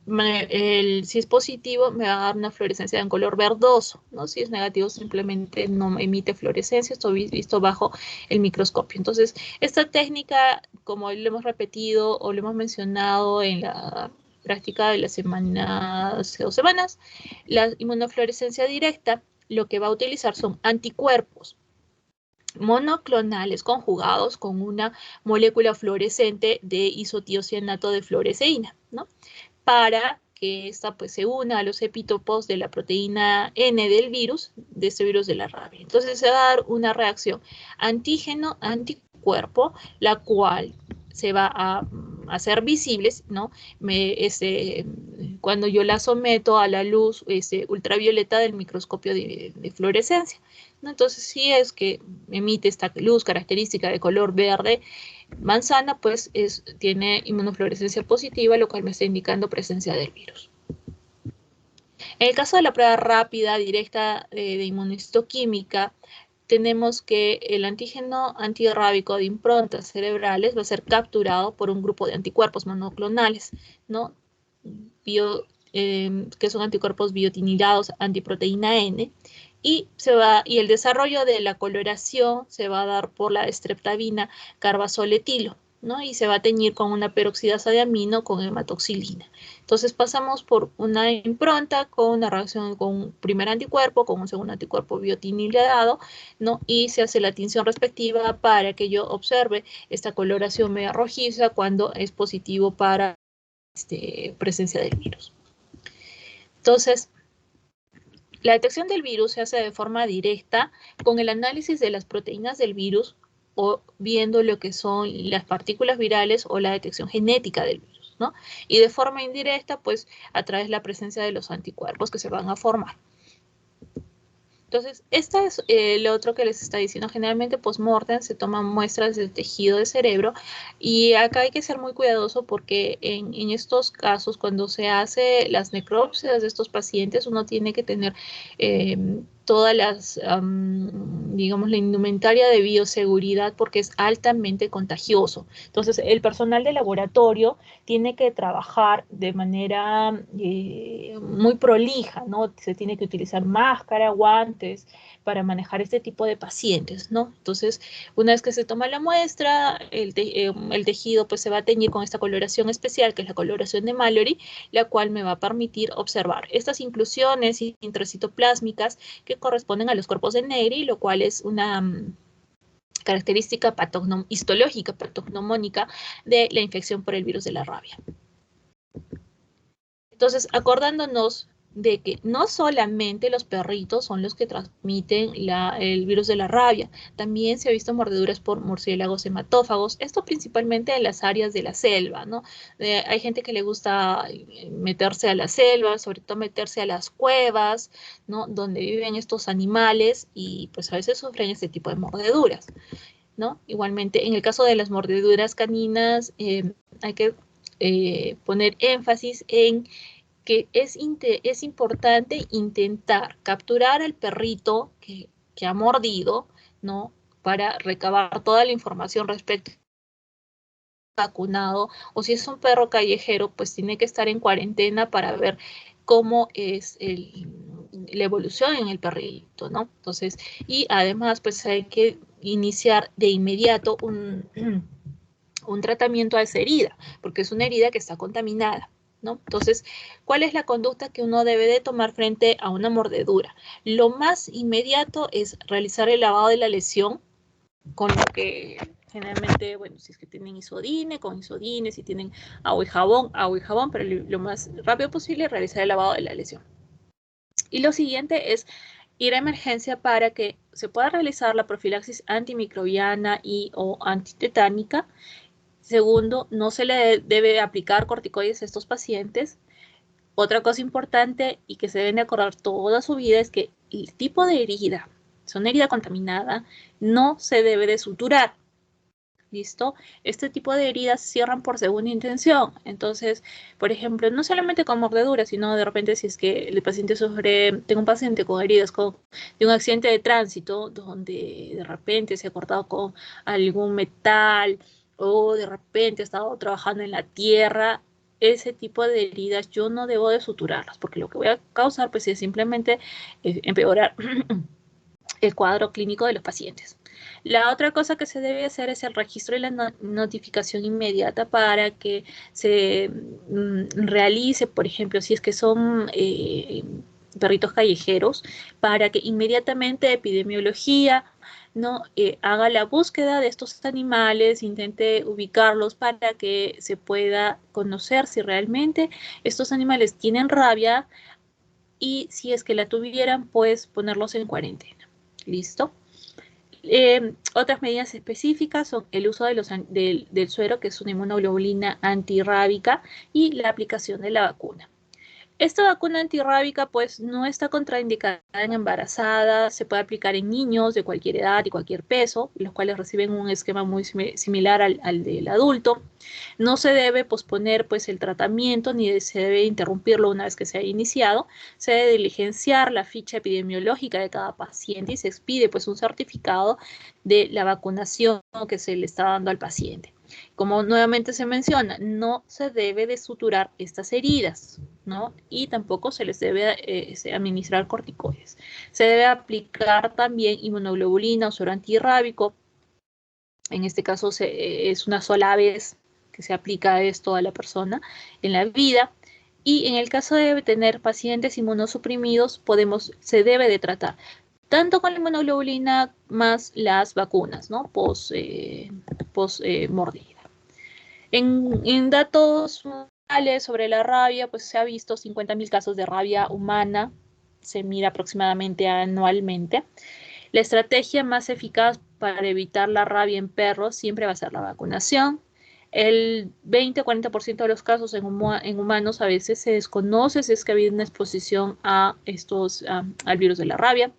F: si es positivo, me va a dar una fluorescencia de un color verdoso, ¿no? Si es negativo, simplemente no emite fluorescencia, esto visto bajo el microscopio. Entonces, esta técnica, como lo hemos repetido o lo hemos mencionado en la práctica de la semana, hace 2 semanas, la inmunofluorescencia directa, lo que va a utilizar son anticuerpos monoclonales conjugados con una molécula fluorescente de isotiocianato de fluoresceína, ¿no? Para que esta pues se una a los epitopos de la proteína N del virus, de este virus de la rabia. Entonces se va a dar una reacción antígeno-anticuerpo, la cual se va a hacer visibles, ¿no? Cuando yo la someto a la luz ultravioleta del microscopio de fluorescencia, ¿no? Entonces, si es que emite esta luz característica de color verde manzana, pues tiene inmunofluorescencia positiva, lo cual me está indicando presencia del virus. En el caso de la prueba rápida, directa de inmunistoquímica, tenemos que el antígeno antirrábico de improntas cerebrales va a ser capturado por un grupo de anticuerpos monoclonales, ¿no? Que son anticuerpos biotinilados antiproteína N, y el desarrollo de la coloración se va a dar por la streptabina carbazoletilo, ¿no? Y se va a teñir con una peroxidasa de amino con hematoxilina. Entonces pasamos por una impronta con una reacción con un primer anticuerpo, con un segundo anticuerpo biotinilado, ¿no? Y se hace la tinción respectiva para que yo observe esta coloración media rojiza cuando es positivo para presencia del virus. Entonces, La detección del virus se hace de forma directa con el análisis de las proteínas del virus o viendo lo que son las partículas virales o la detección genética del virus, ¿no? Y de forma indirecta, pues a través de la presencia de los anticuerpos que se van a formar. Entonces, esta es lo otro que les está diciendo. Generalmente, post-mortem se toman muestras del tejido del cerebro y acá hay que ser muy cuidadoso porque en estos casos, cuando se hace las necropsias de estos pacientes, uno tiene que tener todas las, digamos, la indumentaria de bioseguridad porque es altamente contagioso. Entonces, el personal de laboratorio tiene que trabajar de manera muy prolija, ¿no? Se tiene que utilizar máscara, guantes para manejar este tipo de pacientes, ¿no? Entonces, una vez que se toma la muestra, el tejido pues se va a teñir con esta coloración especial, que es la coloración de Mallory, la cual me va a permitir observar estas inclusiones intracitoplásmicas que corresponden a los cuerpos de Negri, lo cual es una característica histológica patognomónica de la infección por el virus de la rabia. Entonces, acordándonos de que no solamente los perritos son los que transmiten el virus de la rabia, también se ha visto mordeduras por murciélagos hematófagos, esto principalmente en las áreas de la selva, ¿no? Hay gente que le gusta meterse a la selva, sobre todo meterse a las cuevas, ¿no? Donde viven estos animales y pues a veces sufren este tipo de mordeduras, ¿no? Igualmente, en el caso de las mordeduras caninas, hay que poner énfasis en que es importante intentar capturar al perrito que ha mordido, ¿no? Para recabar toda la información respecto al vacunado, o si es un perro callejero, pues tiene que estar en cuarentena para ver cómo es la evolución en el perrito, ¿no? Entonces, y además, pues hay que iniciar de inmediato un tratamiento a esa herida, porque es una herida que está contaminada, ¿no? Entonces, ¿cuál es la conducta que uno debe de tomar frente a una mordedura? Lo más inmediato es realizar el lavado de la lesión, con lo que generalmente, bueno, si es que tienen isodine, con isodine, si tienen agua y jabón, pero lo más rápido posible realizar el lavado de la lesión. Y lo siguiente es ir a emergencia para que se pueda realizar la profilaxis antimicrobiana y o antitetánica. Segundo, no se le debe aplicar corticoides a estos pacientes. Otra cosa importante y que se deben de acordar toda su vida es que el tipo de herida, si es una herida contaminada, no se debe de suturar. ¿Listo? Este tipo de heridas cierran por segunda intención. Entonces, por ejemplo, no solamente con mordeduras, sino de repente si es que el paciente sufre, tengo un paciente con heridas de un accidente de tránsito, donde de repente se ha cortado con algún metal o de repente ha estado trabajando en la tierra, ese tipo de heridas yo no debo de suturarlas, porque lo que voy a causar pues es simplemente empeorar el cuadro clínico de los pacientes. La otra cosa que se debe hacer es el registro y la notificación inmediata para que se realice, por ejemplo, si es que son perritos callejeros, para que inmediatamente epidemiología no haga la búsqueda de estos animales, intente ubicarlos para que se pueda conocer si realmente estos animales tienen rabia y si es que la tuvieran, pues ponerlos en cuarentena. ¿Listo? Otras medidas específicas son el uso del suero, que es una inmunoglobulina antirrábica, y la aplicación de la vacuna. Esta vacuna antirrábica pues no está contraindicada en embarazadas, se puede aplicar en niños de cualquier edad y cualquier peso, los cuales reciben un esquema muy similar al del adulto. No se debe posponer pues el tratamiento ni se debe interrumpirlo una vez que se haya iniciado. Se debe diligenciar la ficha epidemiológica de cada paciente y se expide pues un certificado de la vacunación que se le está dando al paciente. Como nuevamente se menciona, no se debe de suturar estas heridas, ¿no? Y tampoco se les debe administrar corticoides. Se debe aplicar también inmunoglobulina o suero antirrábico. En este caso es una sola vez que se aplica esto a la persona en la vida. Y en el caso de tener pacientes inmunosuprimidos, se debe de tratar tanto con la inmunoglobulina más las vacunas, ¿no? Post mordida. En datos sobre la rabia, pues se ha visto 50.000 casos de rabia humana se mira aproximadamente anualmente. La estrategia más eficaz para evitar la rabia en perros siempre va a ser la vacunación. El 20-40% de los casos en humanos a veces se desconoce si es que ha habido una exposición a al virus de la rabia.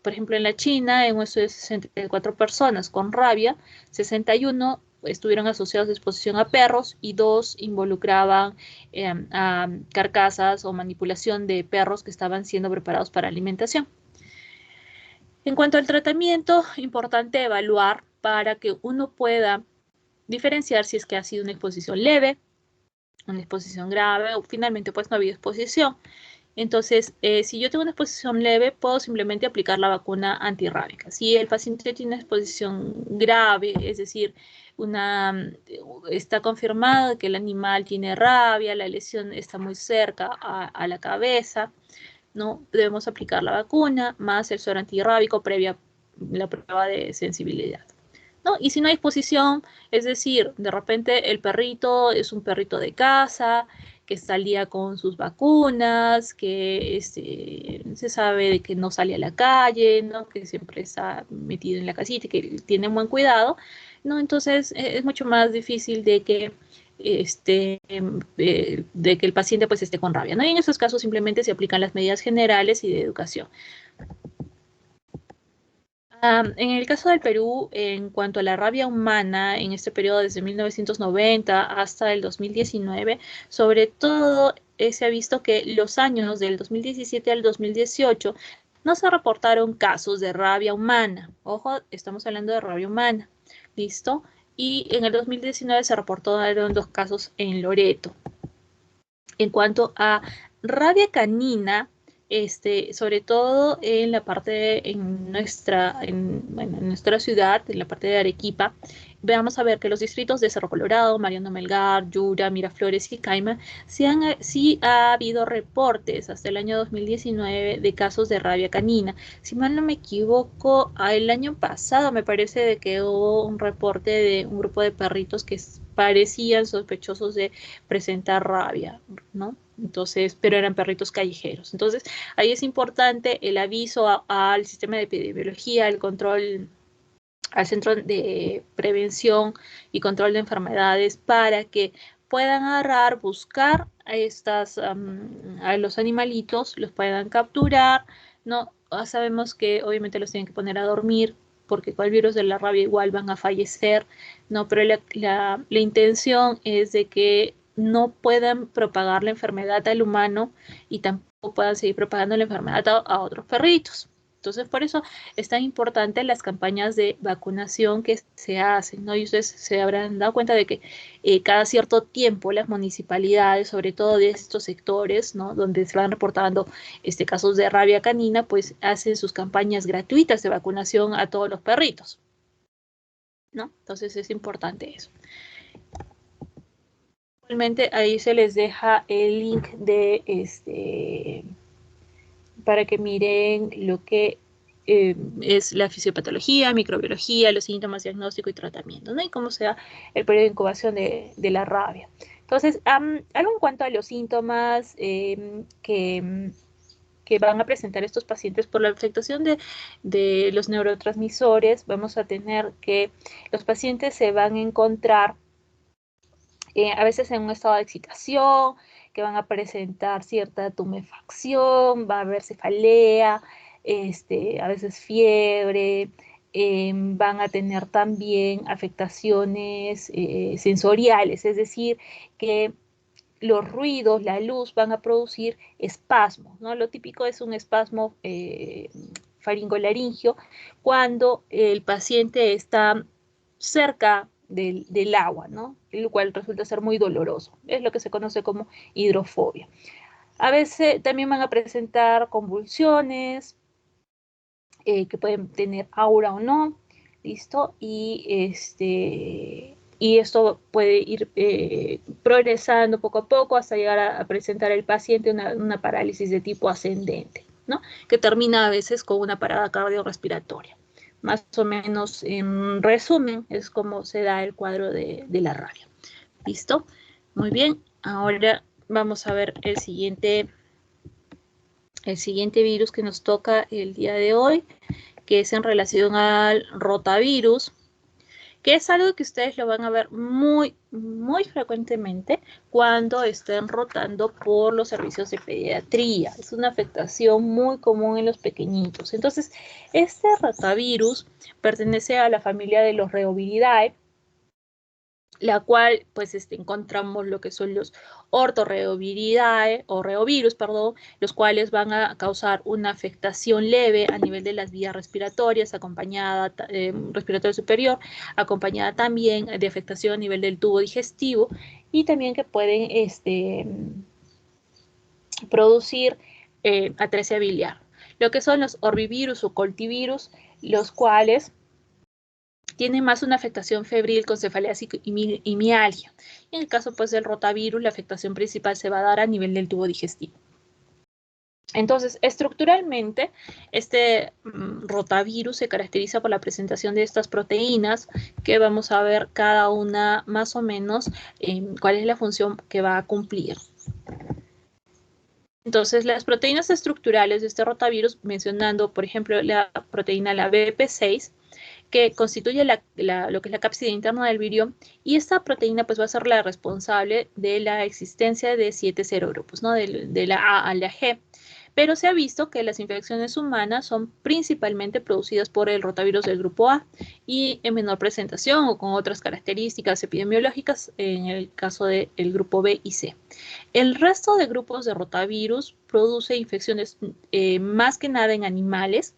F: Por ejemplo, en la China, en un estudio de 64 personas con rabia, 61 estuvieron asociados a exposición a perros y 2 involucraban a carcasas o manipulación de perros que estaban siendo preparados para alimentación. En cuanto al tratamiento, importante evaluar para que uno pueda diferenciar si es que ha sido una exposición leve, una exposición grave o finalmente pues no ha habido exposición. Entonces, si yo tengo una exposición leve, puedo simplemente aplicar la vacuna antirrábica. Si el paciente tiene una exposición grave, es decir, está confirmado que el animal tiene rabia, la lesión está muy cerca a la cabeza, ¿no? Debemos aplicar la vacuna más el suero antirrábico previa la prueba de sensibilidad, ¿no? Y si no hay exposición, es decir, de repente el perrito es un perrito de casa, que está al día con sus vacunas, que se sabe de que no sale a la calle, ¿no? Que siempre está metido en la casita y que tiene buen cuidado, ¿no? Entonces es mucho más difícil de que el paciente pues esté con rabia, ¿no? Y en esos casos simplemente se aplican las medidas generales y de educación. En el caso del Perú, en cuanto a la rabia humana, en este periodo desde 1990 hasta el 2019, sobre todo se ha visto que los años del 2017 al 2018 no se reportaron casos de rabia humana. Ojo, estamos hablando de rabia humana, ¿listo? Y en el 2019 se reportaron 2 casos en Loreto. En cuanto a rabia canina, sobre todo en la parte, en nuestra ciudad, en la parte de Arequipa, vamos a ver que los distritos de Cerro Colorado, Mariano Melgar, Yura, Miraflores y Caima, sí ha habido reportes hasta el año 2019 de casos de rabia canina. Si mal no me equivoco, el año pasado me parece de que hubo un reporte de un grupo de perritos que parecían sospechosos de presentar rabia, ¿no? Entonces, pero eran perritos callejeros. Entonces, ahí es importante el aviso al sistema de epidemiología, el control, al Centro de Prevención y Control de Enfermedades, para que puedan agarrar, buscar a los animalitos, los puedan capturar, ¿no? Sabemos que obviamente los tienen que poner a dormir, porque con el virus de la rabia igual van a fallecer, ¿no? Pero la intención es de que no puedan propagar la enfermedad al humano y tampoco puedan seguir propagando la enfermedad a otros perritos. Entonces, por eso es tan importante las campañas de vacunación que se hacen, ¿no? Y ustedes se habrán dado cuenta de que cada cierto tiempo las municipalidades, sobre todo de estos sectores, ¿no? Donde se van reportando casos de rabia canina, pues hacen sus campañas gratuitas de vacunación a todos los perritos, ¿no? Entonces es importante eso. Igualmente ahí se les deja el link de para que miren lo que es la fisiopatología, microbiología, los síntomas, diagnóstico y tratamiento, ¿no? Y cómo se da el periodo de incubación de la rabia. Entonces, algo en cuanto a los síntomas que van a presentar estos pacientes por la afectación de los neurotransmisores, vamos a tener que los pacientes se van a encontrar a veces en un estado de excitación, que van a presentar cierta tumefacción, va a haber cefalea, a veces fiebre, van a tener también afectaciones sensoriales, es decir, que los ruidos, la luz van a producir espasmos, ¿no? Lo típico es un espasmo faringolaringio cuando el paciente está cerca del agua, ¿no? Lo cual resulta ser muy doloroso. Es lo que se conoce como hidrofobia. A veces también van a presentar convulsiones que pueden tener aura o no, ¿listo? Y esto puede ir progresando poco a poco hasta llegar a presentar el paciente una parálisis de tipo ascendente, ¿no? Que termina a veces con una parada cardiorrespiratoria. Más o menos, en resumen, es como se da el cuadro de la rabia. ¿Listo? Muy bien. Ahora vamos a ver el siguiente el siguiente virus que nos toca el día de hoy, que es en relación al rotavirus, que es algo que ustedes lo van a ver muy frecuentemente cuando estén rotando por los servicios de pediatría. Es una afectación muy común en los pequeñitos. Entonces, este rotavirus pertenece a la familia de los Reoviridae, la cual pues encontramos lo que son los ortorreoviridae o reovirus, perdón, los cuales van a causar una afectación leve a nivel de las vías respiratorias, acompañada, respiratorio superior, acompañada también de afectación a nivel del tubo digestivo y también que pueden producir atresia biliar. Lo que son los orbivirus o coltivirus, los cuales tiene más una afectación febril con cefaleas y mialgia. En el caso pues, del rotavirus, la afectación principal se va a dar a nivel del tubo digestivo. Entonces, estructuralmente, este rotavirus se caracteriza por la presentación de estas proteínas que vamos a ver cada una más o menos cuál es la función que va a cumplir. Entonces, las proteínas estructurales de este rotavirus, mencionando, por ejemplo, la proteína, la BP6, que constituye lo que es la cápside interna del virión, y esta proteína pues va a ser la responsable de la existencia de 7 serogrupos, ¿no? De la A a la G. Pero se ha visto que las infecciones humanas son principalmente producidas por el rotavirus del grupo A y en menor presentación o con otras características epidemiológicas en el caso del grupo B y C. El resto de grupos de rotavirus produce infecciones más que nada en animales,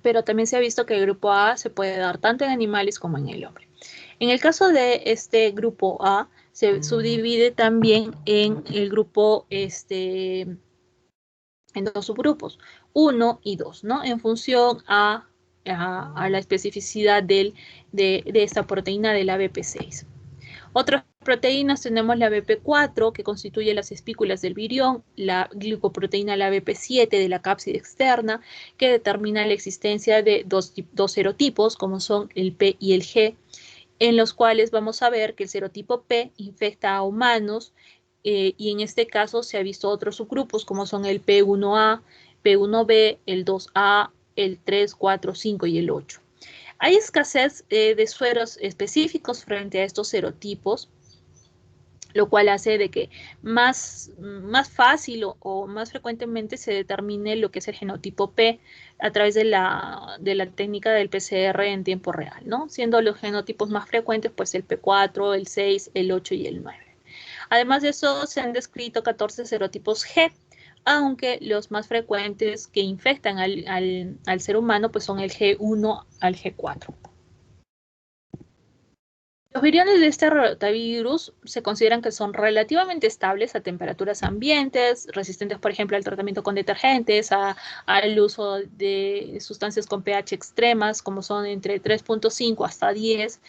F: pero también se ha visto que el grupo A se puede dar tanto en animales como en el hombre. En el caso de este grupo A, se subdivide también en el grupo, en dos subgrupos, 1 y 2, ¿no? En función a la especificidad de esta proteína de la BP6. Otras proteínas tenemos la BP4, que constituye las espículas del virión, la glicoproteína, la BP7 de la cápside externa, que determina la existencia de dos serotipos, como son el P y el G, en los cuales vamos a ver que el serotipo P infecta a humanos, y en este caso se ha visto otros subgrupos, como son el P1A, P1B, el 2A, el 3, 4, 5 y el 8. Hay escasez de sueros específicos frente a estos serotipos, lo cual hace de que más fácil o más frecuentemente se determine lo que es el genotipo P a través de la técnica del PCR en tiempo real, ¿no? Siendo los genotipos más frecuentes, pues el P4, el 6, el 8 y el 9. Además de eso, se han descrito 14 serotipos G, aunque los más frecuentes que infectan al ser humano pues son el G1 al G4. Los viriones de este rotavirus se consideran que son relativamente estables a temperaturas ambientes, resistentes, por ejemplo, al tratamiento con detergentes, al uso de sustancias con pH extremas, como son entre 3.5 hasta 10.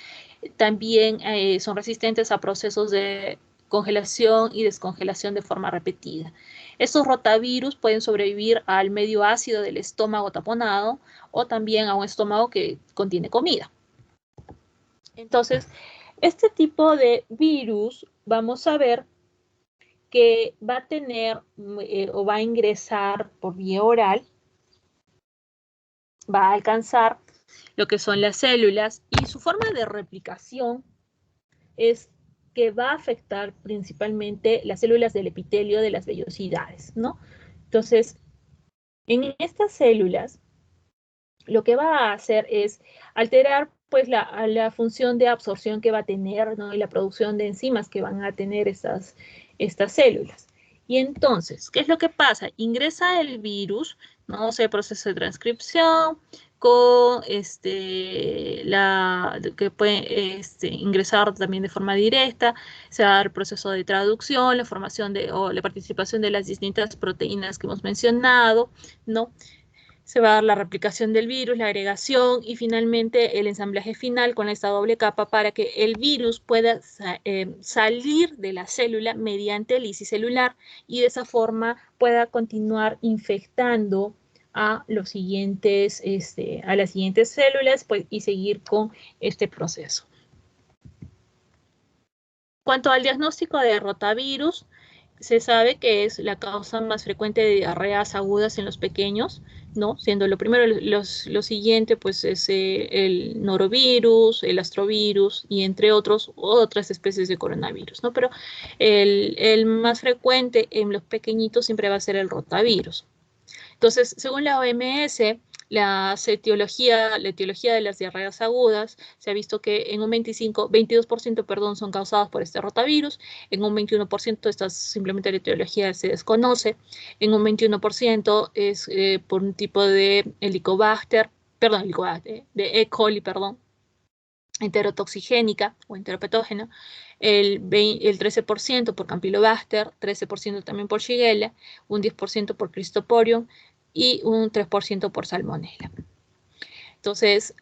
F: También son resistentes a procesos de congelación y descongelación de forma repetida. Estos rotavirus pueden sobrevivir al medio ácido del estómago taponado o también a un estómago que contiene comida. Entonces, este tipo de virus vamos a ver que va a tener o va a ingresar por vía oral, va a alcanzar lo que son las células y su forma de replicación es que va a afectar principalmente las células del epitelio de las vellosidades, ¿no? Entonces, en estas células, lo que va a hacer es alterar pues la función de absorción que va a tener, ¿no? Y la producción de enzimas que van a tener estas células. Y entonces, ¿qué es lo que pasa? Ingresa el virus, ¿no? Se proceso de transcripción con que puede ingresar también de forma directa, se va a dar el proceso de traducción, la formación o la participación de las distintas proteínas que hemos mencionado, ¿no? Se va a dar la replicación del virus, la agregación y finalmente el ensamblaje final con esta doble capa para que el virus pueda salir de la célula mediante lisis celular y de esa forma pueda continuar infectando a las siguientes células pues, y seguir con este proceso. En cuanto al diagnóstico de rotavirus, se sabe que es la causa más frecuente de diarreas agudas en los pequeños, ¿no? Siendo lo primero, lo siguiente, pues es el norovirus, el astrovirus y entre otras especies de coronavirus, ¿no? Pero el más frecuente en los pequeñitos siempre va a ser el rotavirus. Entonces, según la OMS, la etiología de las diarreas agudas se ha visto que en un 22%, perdón, son causadas por este rotavirus, en un 21% simplemente la etiología se desconoce, en un 21% es por un tipo de helicobacter, de E. coli, perdón, enterotoxigénica o enteropatógena, el 13% por Campylobacter, 13% también por Shigella, un 10% por Cryptosporium y un 3% por Salmonella. Entonces,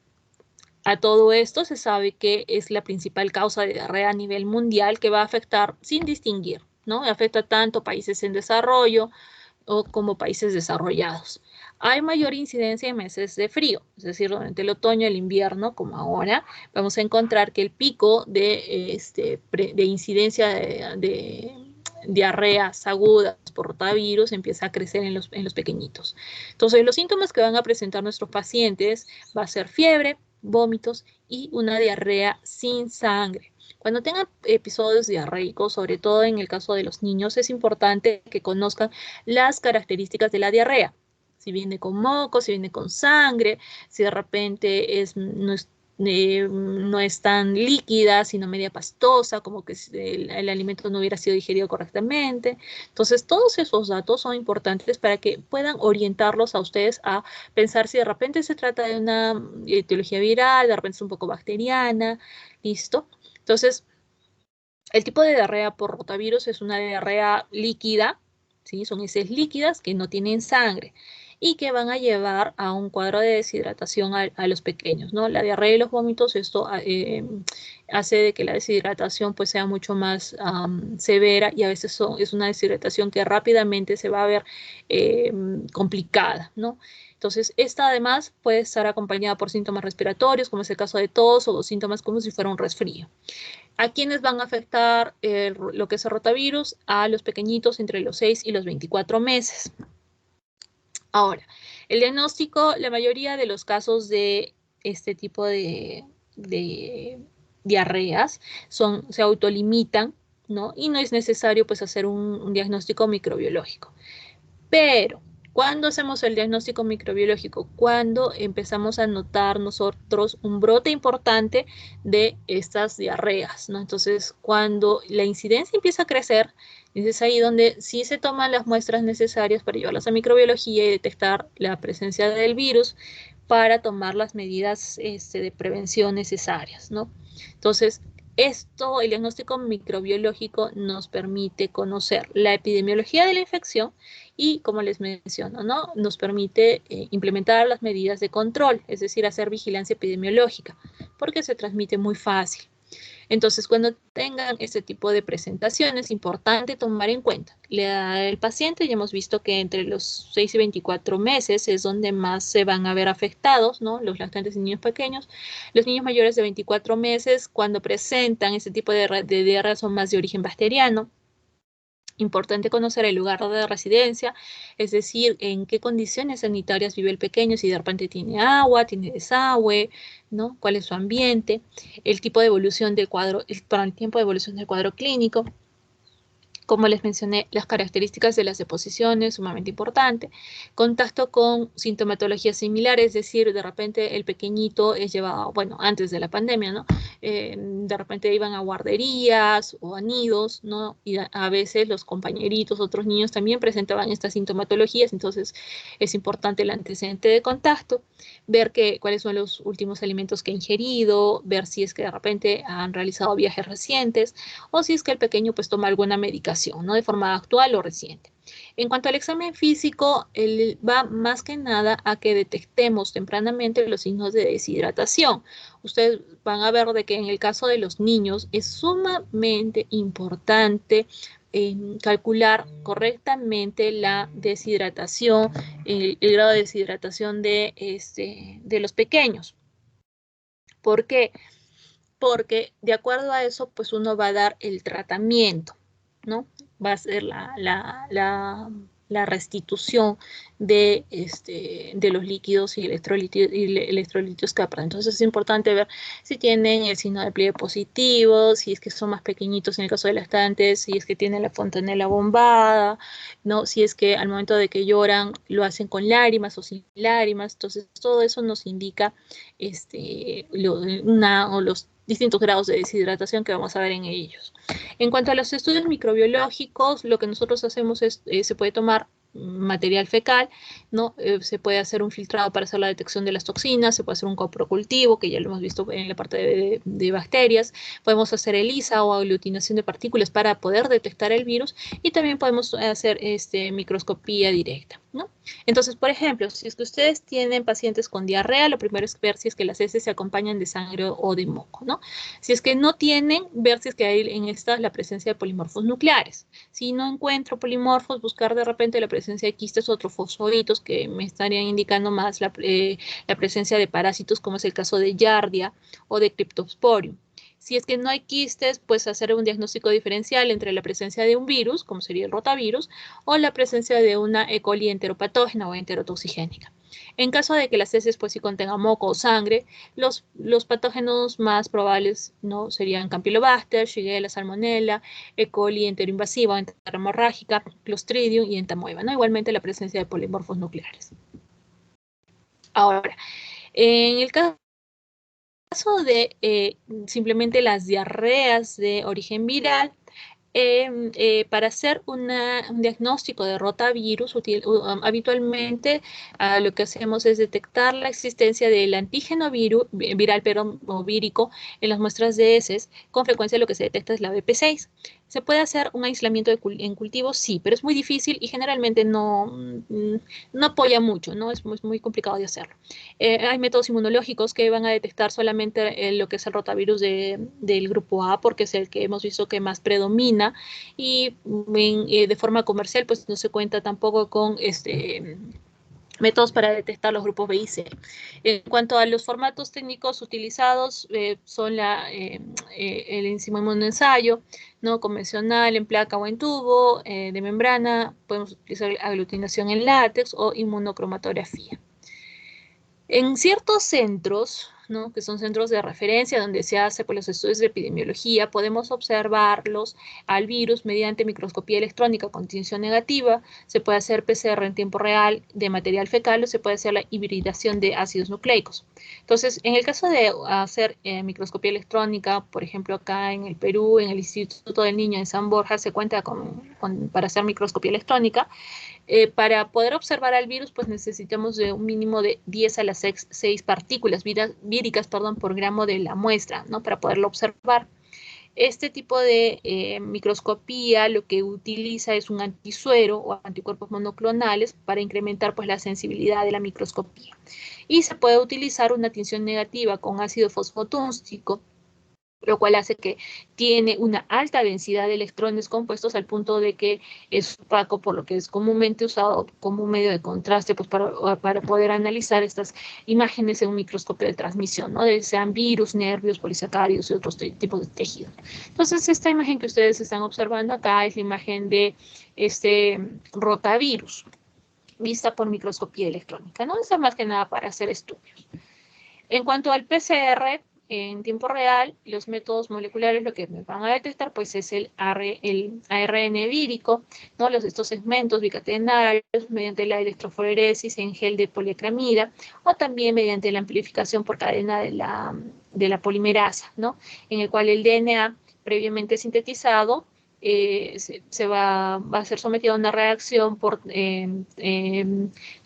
F: a todo esto se sabe que es la principal causa de diarrea a nivel mundial que va a afectar sin distinguir, ¿no? Afecta tanto países en desarrollo como países desarrollados. Hay mayor incidencia en meses de frío, es decir, durante el otoño, el invierno, como ahora, vamos a encontrar que el pico de incidencia de diarreas agudas por rotavirus empieza a crecer en los pequeñitos. Entonces, los síntomas que van a presentar nuestros pacientes va a ser fiebre, vómitos y una diarrea sin sangre. Cuando tengan episodios diarreicos, sobre todo en el caso de los niños, es importante que conozcan las características de la diarrea. Si viene con moco, si viene con sangre, si de repente no es tan líquida, sino media pastosa, como que el alimento no hubiera sido digerido correctamente. Entonces, todos esos datos son importantes para que puedan orientarlos a ustedes a pensar si de repente se trata de una etiología viral, de repente es un poco bacteriana, ¿listo? Entonces, el tipo de diarrea por rotavirus es una diarrea líquida, ¿sí? Son heces líquidas que no tienen sangre y que van a llevar a un cuadro de deshidratación a los pequeños, ¿no? La diarrea y los vómitos, esto hace de que la deshidratación pues sea mucho más severa y a veces es una deshidratación que rápidamente se va a ver complicada, ¿no? Entonces, esta además puede estar acompañada por síntomas respiratorios, como es el caso de tos o síntomas como si fuera un resfrío. ¿A quiénes van a afectar lo que es el rotavirus? A los pequeñitos entre los 6 y los 24 meses. Ahora, el diagnóstico, la mayoría de los casos de este tipo de diarreas se autolimitan, ¿no? Y no es necesario pues hacer un diagnóstico microbiológico. Pero, ¿cuándo hacemos el diagnóstico microbiológico? Cuando empezamos a notar nosotros un brote importante de estas diarreas, ¿no? Entonces, cuando la incidencia empieza a crecer, es ahí donde sí se toman las muestras necesarias para llevarlas a microbiología y detectar la presencia del virus para tomar las medidas de prevención necesarias, ¿no? Entonces, el diagnóstico microbiológico nos permite conocer la epidemiología de la infección y, como les menciono, ¿no? Nos permite implementar las medidas de control, es decir, hacer vigilancia epidemiológica, porque se transmite muy fácil. Entonces, cuando tengan este tipo de presentaciones, es importante tomar en cuenta la edad del paciente. Ya hemos visto que entre los 6 y 24 meses es donde más se van a ver afectados, ¿no? Los lactantes y niños pequeños. Los niños mayores de 24 meses, cuando presentan este tipo de diarrea, son más de origen bacteriano. Importante conocer el lugar de residencia, es decir, en qué condiciones sanitarias vive el pequeño, si de repente tiene agua, tiene desagüe, ¿no? Cuál es su ambiente, el tipo de evolución del cuadro, el tiempo de evolución del cuadro clínico. Como les mencioné, las características de las deposiciones, sumamente importante. Contacto con sintomatología similar, es decir, de repente el pequeñito es llevado, bueno, antes de la pandemia, ¿no? De repente iban a guarderías o a nidos, ¿no? Y a veces los compañeritos, otros niños también presentaban estas sintomatologías, entonces es importante el antecedente de contacto, ver cuáles son los últimos alimentos que ha ingerido, ver si es que de repente han realizado viajes recientes o si es que el pequeño pues toma alguna medicación, ¿no? De forma actual o reciente. En cuanto al examen físico, va más que nada a que detectemos tempranamente los signos de deshidratación. Ustedes van a ver de que en el caso de los niños es sumamente importante calcular correctamente la deshidratación, el grado de deshidratación de los pequeños. ¿Por qué? Porque de acuerdo a eso, pues uno va a dar el tratamiento. ¿no? Va a ser la restitución de los líquidos y electrolitos que aparecen. Entonces es importante ver si tienen el signo de pliegue positivo, si es que son más pequeñitos en el caso de lactantes, si es que tienen la fontanela bombada, ¿no? Si es que al momento de que lloran lo hacen con lágrimas o sin lágrimas. Entonces todo eso nos indica los distintos grados de deshidratación que vamos a ver en ellos. En cuanto a los estudios microbiológicos, lo que nosotros hacemos es, se puede tomar material fecal, ¿no? Se puede hacer un filtrado para hacer la detección de las toxinas, se puede hacer un coprocultivo, que ya lo hemos visto en la parte de bacterias, podemos hacer ELISA o aglutinación de partículas para poder detectar el virus, y también podemos hacer microscopía directa, ¿no? Entonces, por ejemplo, si es que ustedes tienen pacientes con diarrea, lo primero es ver si es que las heces se acompañan de sangre o de moco, ¿no? Si es que no tienen, ver si es que hay en estas la presencia de polimorfos nucleares. Si no encuentro polimorfos, buscar de repente la presencia de quistes o trofosforitos que me estarían indicando más la presencia de parásitos, como es el caso de Giardia o de Cryptosporium. Si es que no hay quistes, pues hacer un diagnóstico diferencial entre la presencia de un virus, como sería el rotavirus, o la presencia de una E. coli enteropatógena o enterotoxigénica. En caso de que las heces pues sí contengan moco o sangre, los patógenos más probables, ¿no? Serían Campylobacter, Shigella, Salmonella, E. coli enteroinvasiva o enterohemorrágica, Clostridium y Entamoeba, ¿no? Igualmente la presencia de polimorfos nucleares. Ahora, en el caso de simplemente las diarreas de origen viral, para hacer un diagnóstico de rotavirus, habitualmente lo que hacemos es detectar la existencia del antígeno viral o vírico en las muestras de heces. Con frecuencia lo que se detecta es la BP6. ¿Se puede hacer un aislamiento en cultivo? Sí, pero es muy difícil y generalmente no apoya mucho, ¿no? Es muy complicado de hacerlo. Hay métodos inmunológicos que van a detectar solamente lo que es el rotavirus del grupo A, porque es el que hemos visto que más predomina, y de forma comercial pues no se cuenta tampoco con métodos para detectar los grupos B y C. En cuanto a los formatos técnicos utilizados, son el enzima inmunoensayo, ¿no? Convencional, en placa o en tubo, de membrana, podemos utilizar aglutinación en látex o inmunocromatografía. En ciertos centros, ¿no? Que son centros de referencia donde se hace pues, los estudios de epidemiología, podemos observarlos al virus mediante microscopía electrónica con tinción negativa. Se puede hacer PCR en tiempo real de material fecal o se puede hacer la hibridación de ácidos nucleicos. Entonces, en el caso de hacer microscopía electrónica, por ejemplo, acá en el Perú, en el Instituto del Niño en San Borja, se cuenta para hacer microscopía electrónica. Para poder observar al virus, pues necesitamos de un mínimo de 10 a las 6 partículas víricas por gramo de la muestra, ¿no? Para poderlo observar. Este tipo de microscopía lo que utiliza es un antisuero o anticuerpos monoclonales para incrementar pues, la sensibilidad de la microscopía. Y se puede utilizar una tinción negativa con ácido fosfotúnstico, lo cual hace que tiene una alta densidad de electrones compuestos al punto de que es opaco, por lo que es comúnmente usado como un medio de contraste pues, para poder analizar estas imágenes en un microscopio de transmisión, ¿no? Sean virus, nervios, polisacáridos y otros tipos de tejidos. Entonces, esta imagen que ustedes están observando acá es la imagen de este rotavirus, vista por microscopía electrónica, ¿no? Esa es más que nada para hacer estudios. En cuanto al PCR, en tiempo real, los métodos moleculares lo que me van a detectar pues es el ARN vírico, ¿no? Estos segmentos bicatenarios mediante la electroforesis en gel de poliacramida o también mediante la amplificación por cadena de la polimerasa, ¿no? En el cual el DNA previamente sintetizado se va a ser sometido a una reacción por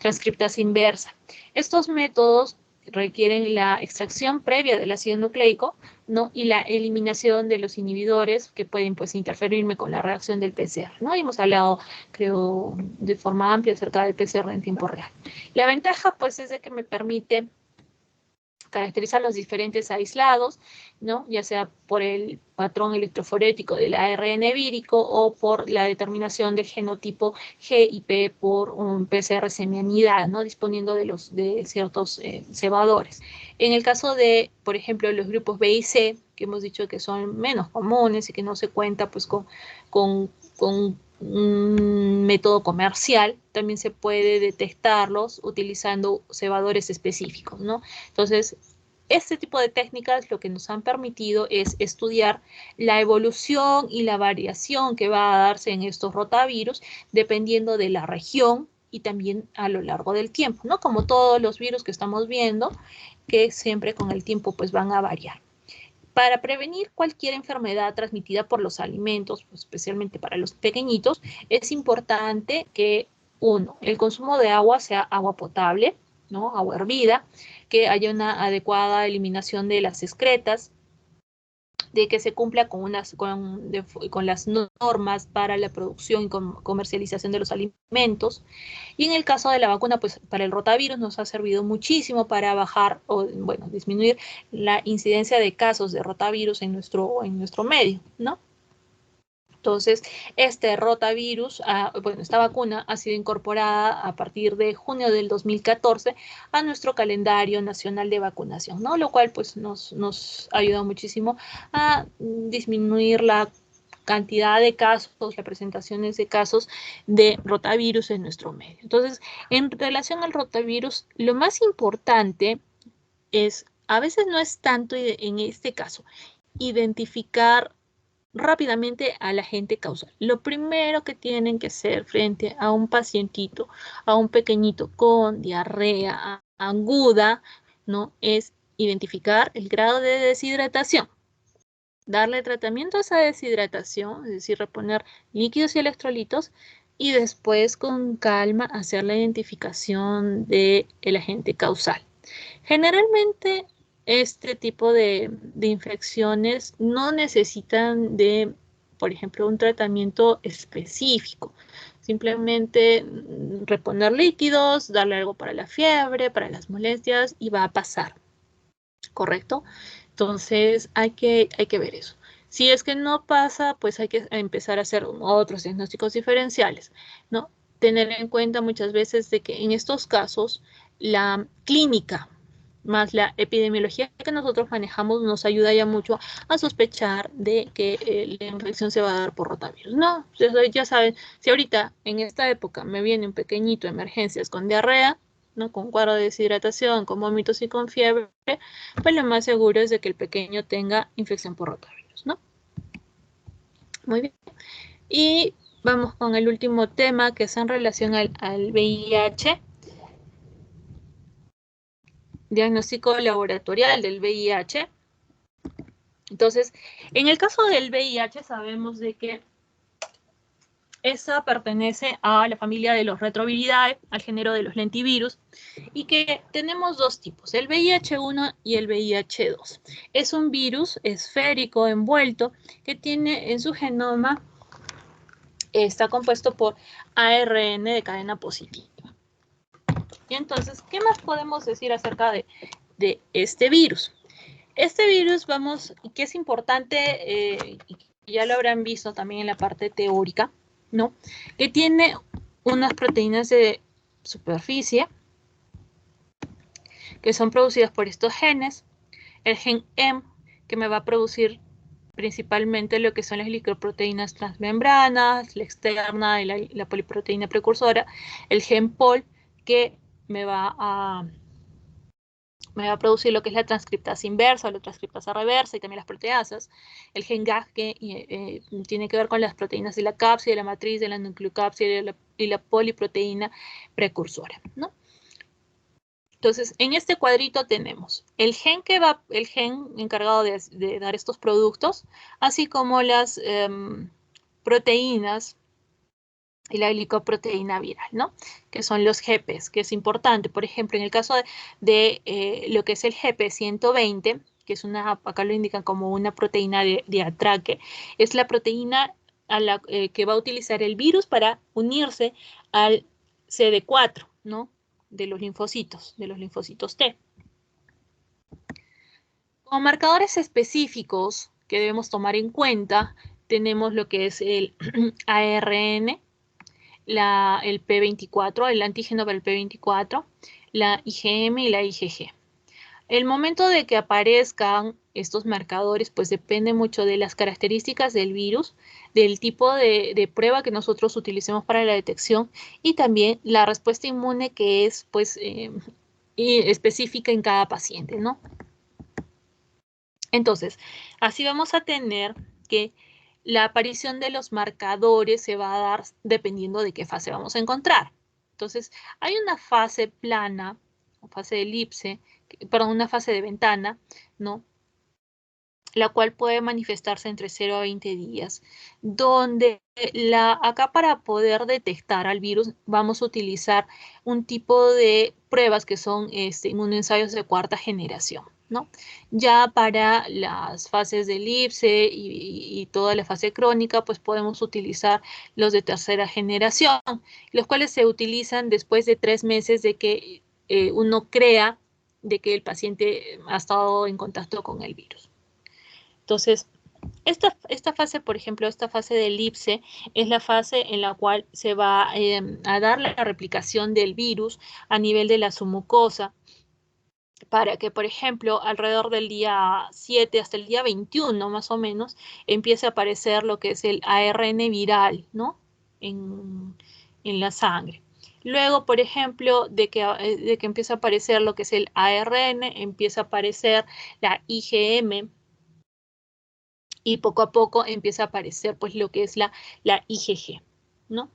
F: transcriptasa inversa. Estos métodos requieren la extracción previa del ácido nucleico, ¿no? Y la eliminación de los inhibidores que pueden pues, interferirme con la reacción del PCR, ¿no? Y hemos hablado, creo, de forma amplia acerca del PCR en tiempo real. La ventaja, pues, es de que me permite caracterizar los diferentes aislados, ¿no? Ya sea por el patrón electroforético del ARN vírico o por la determinación del genotipo G y P por un PCR semianidado, ¿no? Disponiendo de ciertos cebadores. En el caso de, por ejemplo, los grupos B y C, que hemos dicho que son menos comunes y que no se cuenta pues, con con un método comercial, también se puede detectarlos utilizando cebadores específicos, ¿no? Entonces, este tipo de técnicas lo que nos han permitido es estudiar la evolución y la variación que va a darse en estos rotavirus dependiendo de la región y también a lo largo del tiempo, ¿no? Como todos los virus que estamos viendo, que siempre con el tiempo pues van a variar. Para prevenir cualquier enfermedad transmitida por los alimentos, pues, especialmente para los pequeñitos, es importante que, uno, el consumo de agua sea agua potable, ¿no? Agua hervida, que haya una adecuada eliminación de las excretas, de que se cumpla con las normas para la producción y comercialización de los alimentos. Y en el caso de la vacuna, pues para el rotavirus nos ha servido muchísimo para bajar o, bueno, disminuir la incidencia de casos de rotavirus en nuestro medio, ¿no? Entonces, este rotavirus, bueno, esta vacuna ha sido incorporada a partir de junio del 2014 a nuestro calendario nacional de vacunación, ¿no? Lo cual pues nos ayuda muchísimo a disminuir la cantidad de casos, las presentaciones de casos de rotavirus en nuestro medio. Entonces, en relación al rotavirus, lo más importante es, a veces no es tanto en este caso, identificar rápidamente al agente causal. Lo primero que tienen que hacer frente a un pacientito, a un pequeñito con diarrea aguda, ¿no? Es identificar el grado de deshidratación. Darle tratamiento a esa deshidratación, es decir, reponer líquidos y electrolitos, y después con calma hacer la identificación del agente causal. Generalmente este tipo de infecciones no necesitan de, por ejemplo, un tratamiento específico. Simplemente reponer líquidos, darle algo para la fiebre, para las molestias y va a pasar, ¿correcto? Entonces hay que ver eso. Si es que no pasa, pues hay que empezar a hacer otros diagnósticos diferenciales, ¿no? Tener en cuenta muchas veces de que en estos casos la clínica más la epidemiología que nosotros manejamos nos ayuda ya mucho a sospechar de que la infección se va a dar por rotavirus. No, ya saben, si ahorita en esta época me viene un pequeñito de emergencias con diarrea, ¿no? Con cuadro de deshidratación, con vómitos y con fiebre, pues lo más seguro es de que el pequeño tenga infección por rotavirus, ¿no? Muy bien. Y vamos con el último tema que es en relación al VIH. Diagnóstico laboratorial del VIH. Entonces, en el caso del VIH sabemos de que esa pertenece a la familia de los Retroviridae, al género de los lentivirus, y que tenemos dos tipos, el VIH-1 y el VIH-2. Es un virus esférico envuelto que tiene en su genoma, está compuesto por ARN de cadena positiva. Y entonces, ¿qué más podemos decir acerca de este virus? Este virus, que es importante, y ya lo habrán visto también en la parte teórica, ¿no? Que tiene unas proteínas de superficie que son producidas por estos genes, el gen M, que me va a producir principalmente lo que son las glicoproteínas transmembranas, la externa y la poliproteína precursora, el gen POL, que me va a producir lo que es la transcriptasa inversa o la transcriptasa reversa y también las proteasas, el gen GAG que tiene que ver con las proteínas de la cápside, de la matriz, de la nucleocápside y la poliproteína precursora, ¿no? Entonces, en este cuadrito tenemos el gen encargado de dar estos productos, así como las proteínas y la glicoproteína viral, ¿no? Que son los GPs, que es importante. Por ejemplo, en el caso de lo que es el GP120, que es acá lo indican como una proteína de atraque, es la proteína que va a utilizar el virus para unirse al CD4, ¿no? De los linfocitos T. Como marcadores específicos que debemos tomar en cuenta, tenemos lo que es el ARN, el P24, el antígeno para el P24, la IgM y la IgG. El momento de que aparezcan estos marcadores pues depende mucho de las características del virus, del tipo de prueba que nosotros utilicemos para la detección y también la respuesta inmune que es pues específica en cada paciente, ¿no? Entonces, así vamos a tener que la aparición de los marcadores se va a dar dependiendo de qué fase vamos a encontrar. Entonces, hay una fase plana, o fase de elipse, perdón, una fase de ventana, ¿no? La cual puede manifestarse entre 0 a 20 días, donde acá para poder detectar al virus vamos a utilizar un tipo de pruebas que son inmunoensayos de cuarta generación, ¿no? Ya para las fases de elipse y toda la fase crónica, pues podemos utilizar los de tercera generación, los cuales se utilizan después de 3 meses de que uno crea de que el paciente ha estado en contacto con el virus. Entonces, esta fase, por ejemplo, esta fase de elipse es la fase en la cual se va a dar la replicación del virus a nivel de la submucosa para que, por ejemplo, alrededor del día 7 hasta el día 21, más o menos, empiece a aparecer lo que es el ARN viral, ¿no? En la sangre. Luego, por ejemplo, de que empieza a aparecer lo que es el ARN, empieza a aparecer la IgM, y poco a poco empieza a aparecer pues lo que es la IgG, ¿no?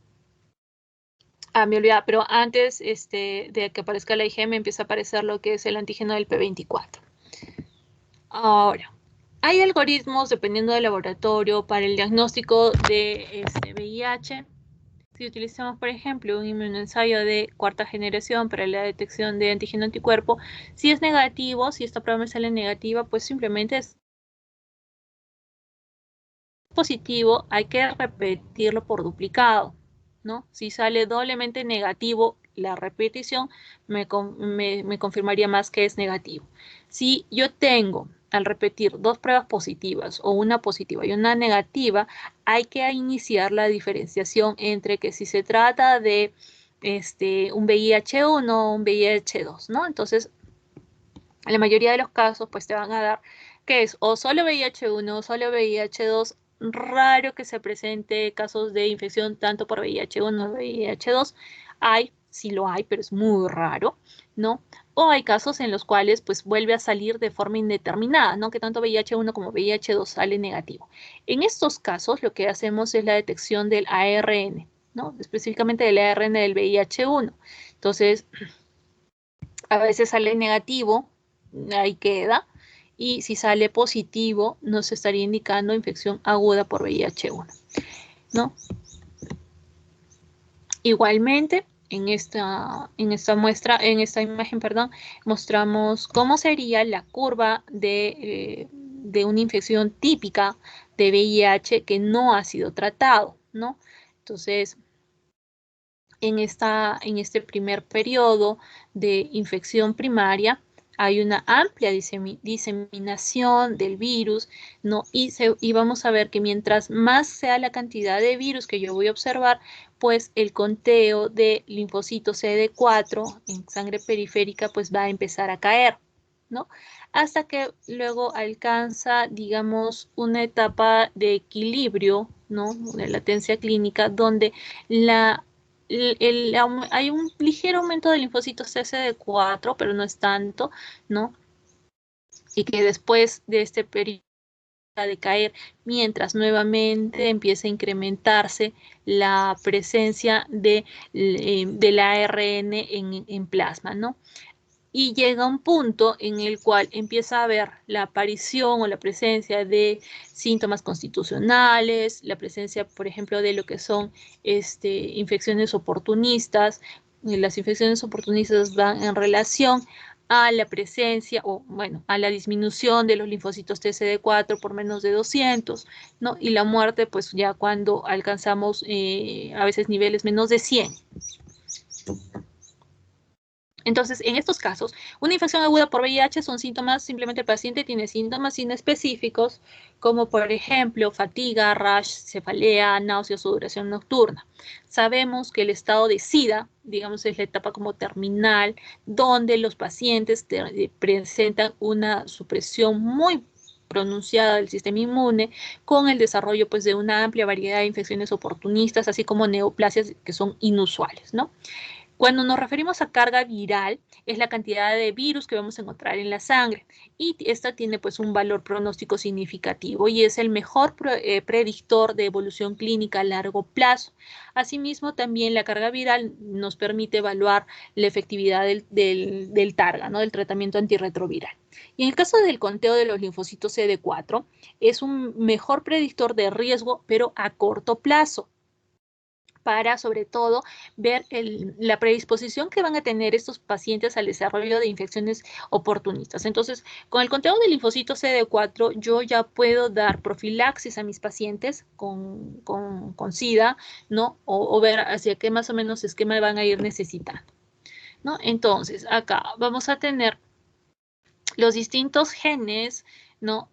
F: Me olvidaba, pero antes de que aparezca la IgM empieza a aparecer lo que es el antígeno del P24. Ahora, hay algoritmos dependiendo del laboratorio para el diagnóstico de VIH. Si utilizamos, por ejemplo, un inmunoensayo de cuarta generación para la detección de antígeno anticuerpo, si es negativo, si esta prueba me sale negativa, pues simplemente es positivo, hay que repetirlo por duplicado, ¿no? Si sale doblemente negativo la repetición, me confirmaría más que es negativo. Si yo tengo, al repetir, 2 pruebas positivas o una positiva y una negativa, hay que iniciar la diferenciación entre que si se trata de un VIH1 o un VIH2, ¿no? Entonces, en la mayoría de los casos, pues te van a dar que es o solo VIH1 o solo VIH2. Raro que se presente casos de infección tanto por VIH1 o VIH2. Sí lo hay, pero es muy raro, ¿no? O hay casos en los cuales pues vuelve a salir de forma indeterminada, ¿no? Que tanto VIH1 como VIH2 sale negativo. En estos casos lo que hacemos es la detección del ARN, ¿no? Específicamente del ARN del VIH1. Entonces, a veces sale negativo, ahí queda, y si sale positivo, nos estaría indicando infección aguda por VIH1, ¿no? Igualmente, en esta imagen, perdón, mostramos cómo sería la curva de una infección típica de VIH que no ha sido tratado, ¿no? Entonces, en este primer periodo de infección primaria, hay una amplia diseminación del virus, ¿no? Y vamos a ver que mientras más sea la cantidad de virus que yo voy a observar, pues el conteo de linfocitos CD4 en sangre periférica pues va a empezar a caer, ¿no? Hasta que luego alcanza, digamos, una etapa de equilibrio, ¿no? De latencia clínica, donde hay un ligero aumento de linfocitos CD4, pero no es tanto, ¿no? Y que después de este periodo de caer, mientras nuevamente empieza a incrementarse la presencia del ARN en plasma, ¿no? Y llega un punto en el cual empieza a haber la aparición o la presencia de síntomas constitucionales, la presencia, por ejemplo, de lo que son infecciones oportunistas. Las infecciones oportunistas van en relación a la presencia o, bueno, a la disminución de los linfocitos TCD4 por menos de 200, ¿no? Y la muerte, pues ya cuando alcanzamos a veces niveles menos de 100. Entonces, en estos casos, una infección aguda por VIH son síntomas, simplemente el paciente tiene síntomas inespecíficos, como por ejemplo fatiga, rash, cefalea, náuseas o sudoración nocturna. Sabemos que el estado de SIDA, digamos, es la etapa como terminal, donde los pacientes presentan una supresión muy pronunciada del sistema inmune, con el desarrollo pues, de una amplia variedad de infecciones oportunistas, así como neoplasias que son inusuales, ¿no? Cuando nos referimos a carga viral, es la cantidad de virus que vamos a encontrar en la sangre y esta tiene pues un valor pronóstico significativo y es el mejor predictor de evolución clínica a largo plazo. Asimismo, también la carga viral nos permite evaluar la efectividad del TARGA, ¿no? Del tratamiento antirretroviral. Y en el caso del conteo de los linfocitos CD4, es un mejor predictor de riesgo, pero a corto plazo, para sobre todo ver la predisposición que van a tener estos pacientes al desarrollo de infecciones oportunistas. Entonces, con el conteo de linfocitos CD4, yo ya puedo dar profilaxis a mis pacientes con SIDA, ¿no? O ver hacia qué más o menos esquema van a ir necesitando, ¿no? Entonces, acá vamos a tener los distintos genes, ¿no?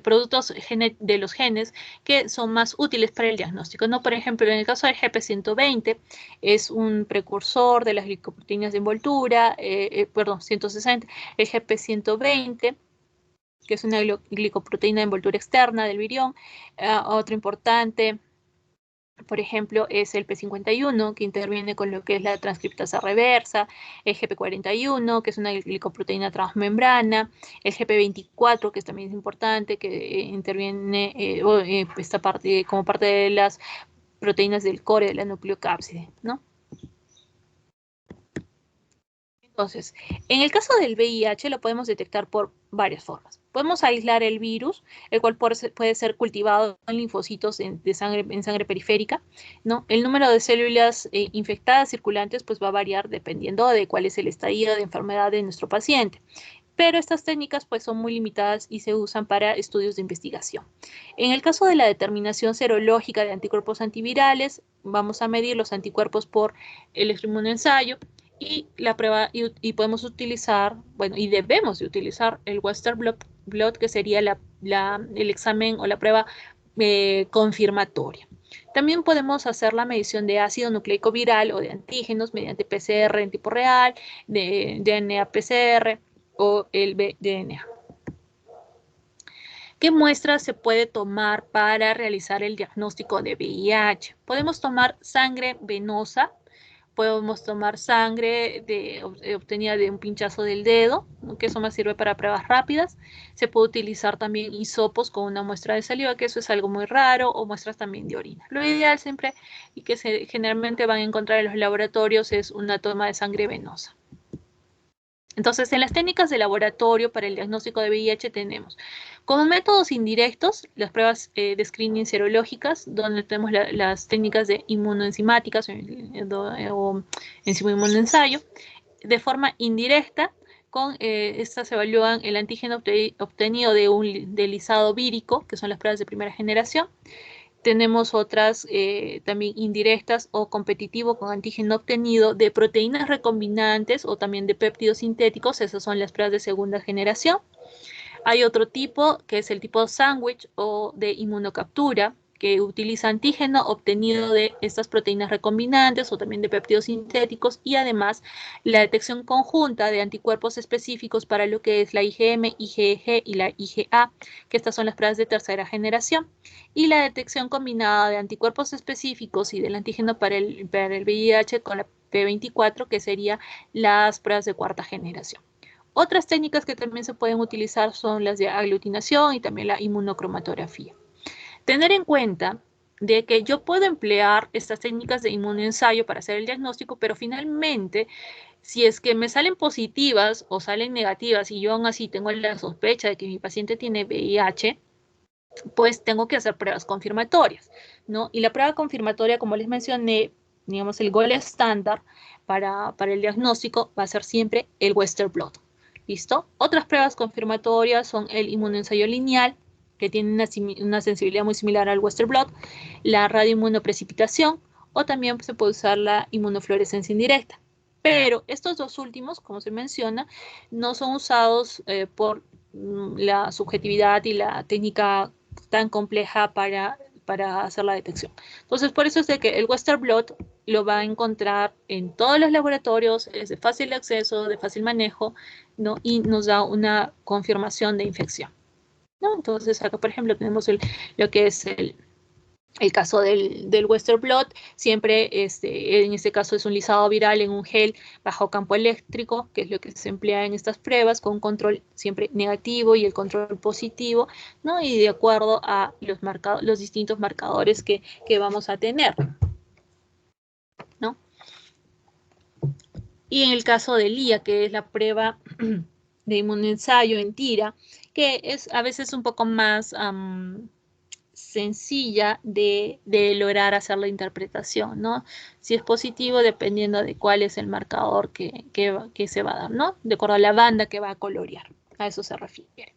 F: Productos de los genes que son más útiles para el diagnóstico, ¿no? Por ejemplo, en el caso del GP120 es un precursor de las glicoproteínas de envoltura, 160, el GP120 que es una glicoproteína de envoltura externa del virión, otro importante, por ejemplo, es el P51, que interviene con lo que es la transcriptasa reversa, el GP41, que es una glicoproteína transmembrana, el GP24, que también es importante, que interviene esta parte, como parte de las proteínas del core de la nucleocápside, ¿no? Entonces, en el caso del VIH lo podemos detectar por varias formas. Podemos aislar el virus, el cual puede ser cultivado en linfocitos en sangre periférica, ¿no? El número de células infectadas circulantes pues, va a variar dependiendo de cuál es el estadio de enfermedad de nuestro paciente. Pero estas técnicas pues, son muy limitadas y se usan para estudios de investigación. En el caso de la determinación serológica de anticuerpos antivirales, vamos a medir los anticuerpos por el electroinmunoensayo, y la prueba, y podemos utilizar, bueno, y debemos de utilizar el Western blot, que sería el examen o la prueba confirmatoria. También podemos hacer la medición de ácido nucleico viral o de antígenos mediante PCR en tiempo real, de DNA-PCR o el DNA. ¿Qué muestras se puede tomar para realizar el diagnóstico de VIH? Podemos tomar sangre venosa. Podemos tomar sangre obtenida de un pinchazo del dedo, ¿no? Que eso más sirve para pruebas rápidas. Se puede utilizar también hisopos con una muestra de saliva, que eso es algo muy raro, o muestras también de orina. Lo ideal siempre, y que generalmente van a encontrar en los laboratorios, es una toma de sangre venosa. Entonces, en las técnicas de laboratorio para el diagnóstico de VIH tenemos como métodos indirectos las pruebas de screening serológicas, donde tenemos las técnicas de inmunoenzimáticas o enzimo inmunoensayo. De forma indirecta, con estas evalúan el antígeno obtenido del lisado vírico, que son las pruebas de primera generación. Tenemos otras también indirectas o competitivo con antígeno obtenido de proteínas recombinantes o también de péptidos sintéticos. Esas son las pruebas de segunda generación. Hay otro tipo que es el tipo sándwich o de inmunocaptura, que utiliza antígeno obtenido de estas proteínas recombinantes o también de péptidos sintéticos, y además la detección conjunta de anticuerpos específicos para lo que es la IgM, IgG y la IgA, que estas son las pruebas de tercera generación, y la detección combinada de anticuerpos específicos y del antígeno para el VIH con la P24, que serían las pruebas de cuarta generación. Otras técnicas que también se pueden utilizar son las de aglutinación y también la inmunocromatografía. Tener en cuenta de que yo puedo emplear estas técnicas de inmunoensayo para hacer el diagnóstico, pero finalmente, si es que me salen positivas o salen negativas y yo aún así tengo la sospecha de que mi paciente tiene VIH, pues tengo que hacer pruebas confirmatorias, ¿no? Y la prueba confirmatoria, como les mencioné, digamos, el gold estándar para el diagnóstico va a ser siempre el Western blot. ¿Listo? Otras pruebas confirmatorias son el inmunoensayo lineal, que tiene una sensibilidad muy similar al Western blot, la radioinmunoprecipitación, o también se puede usar la inmunofluorescencia indirecta. Pero estos dos últimos, como se menciona, no son usados por la subjetividad y la técnica tan compleja para hacer la detección. Entonces, por eso es de que el Western blot lo va a encontrar en todos los laboratorios, es de fácil acceso, de fácil manejo, ¿no? Y nos da una confirmación de infección. ¿no? Entonces acá, por ejemplo, tenemos lo que es el caso del Western blot, siempre en este caso es un lisado viral en un gel bajo campo eléctrico, que es lo que se emplea en estas pruebas, con un control siempre negativo y el control positivo, ¿no? Y de acuerdo a los distintos marcadores que vamos a tener, ¿no? Y en el caso del IA, que es la prueba de inmunoensayo en tira, que es a veces un poco más sencilla de lograr hacer la interpretación, ¿no? Si es positivo, dependiendo de cuál es el marcador que se va a dar, ¿no? De acuerdo a la banda que va a colorear. A eso se refiere.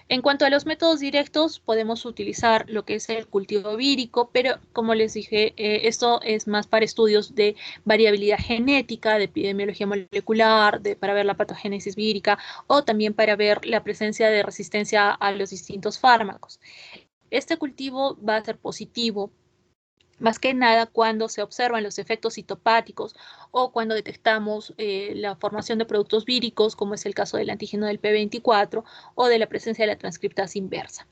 F: En cuanto a los métodos directos, podemos utilizar lo que es el cultivo vírico, pero como les dije, esto es más para estudios de variabilidad genética, de epidemiología molecular, para ver la patogénesis vírica o también para ver la presencia de resistencia a los distintos fármacos. Este cultivo va a ser positivo, más que nada cuando se observan los efectos citopáticos o cuando detectamos la formación de productos víricos, como es el caso del antígeno del P24 o de la presencia de la transcriptasa inversa.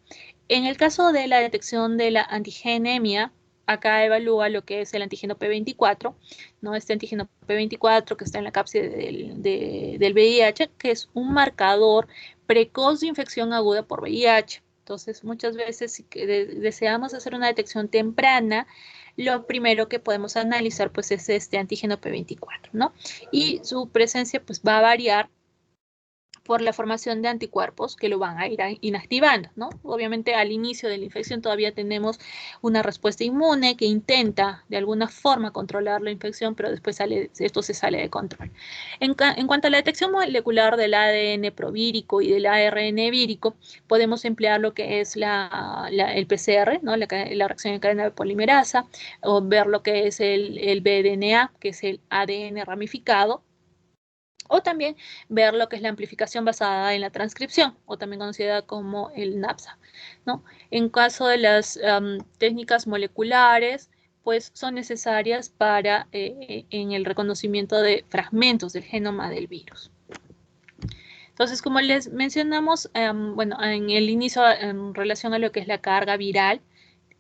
F: En el caso de la detección de la antigenemia, acá evalúa lo que es el antígeno P24, ¿no? Este antígeno P24 que está en la cápside del VIH, que es un marcador precoz de infección aguda por VIH. Entonces, muchas veces, si deseamos hacer una detección temprana, lo primero que podemos analizar pues es este antígeno P24, ¿no? Y su presencia pues va a variar por la formación de anticuerpos que lo van a ir inactivando, ¿no? Obviamente al inicio de la infección todavía tenemos una respuesta inmune que intenta de alguna forma controlar la infección, pero después esto se sale de control. En cuanto a la detección molecular del ADN provírico y del ARN vírico, podemos emplear lo que es el PCR, ¿no? La reacción en cadena de polimerasa, o ver lo que es el bDNA, que es el ADN ramificado, o también ver lo que es la amplificación basada en la transcripción, o también conocida como el NAPSA, ¿no? En caso de las técnicas moleculares, pues son necesarias para en el reconocimiento de fragmentos del genoma del virus. Entonces, como les mencionamos, bueno, en el inicio, en relación a lo que es la carga viral,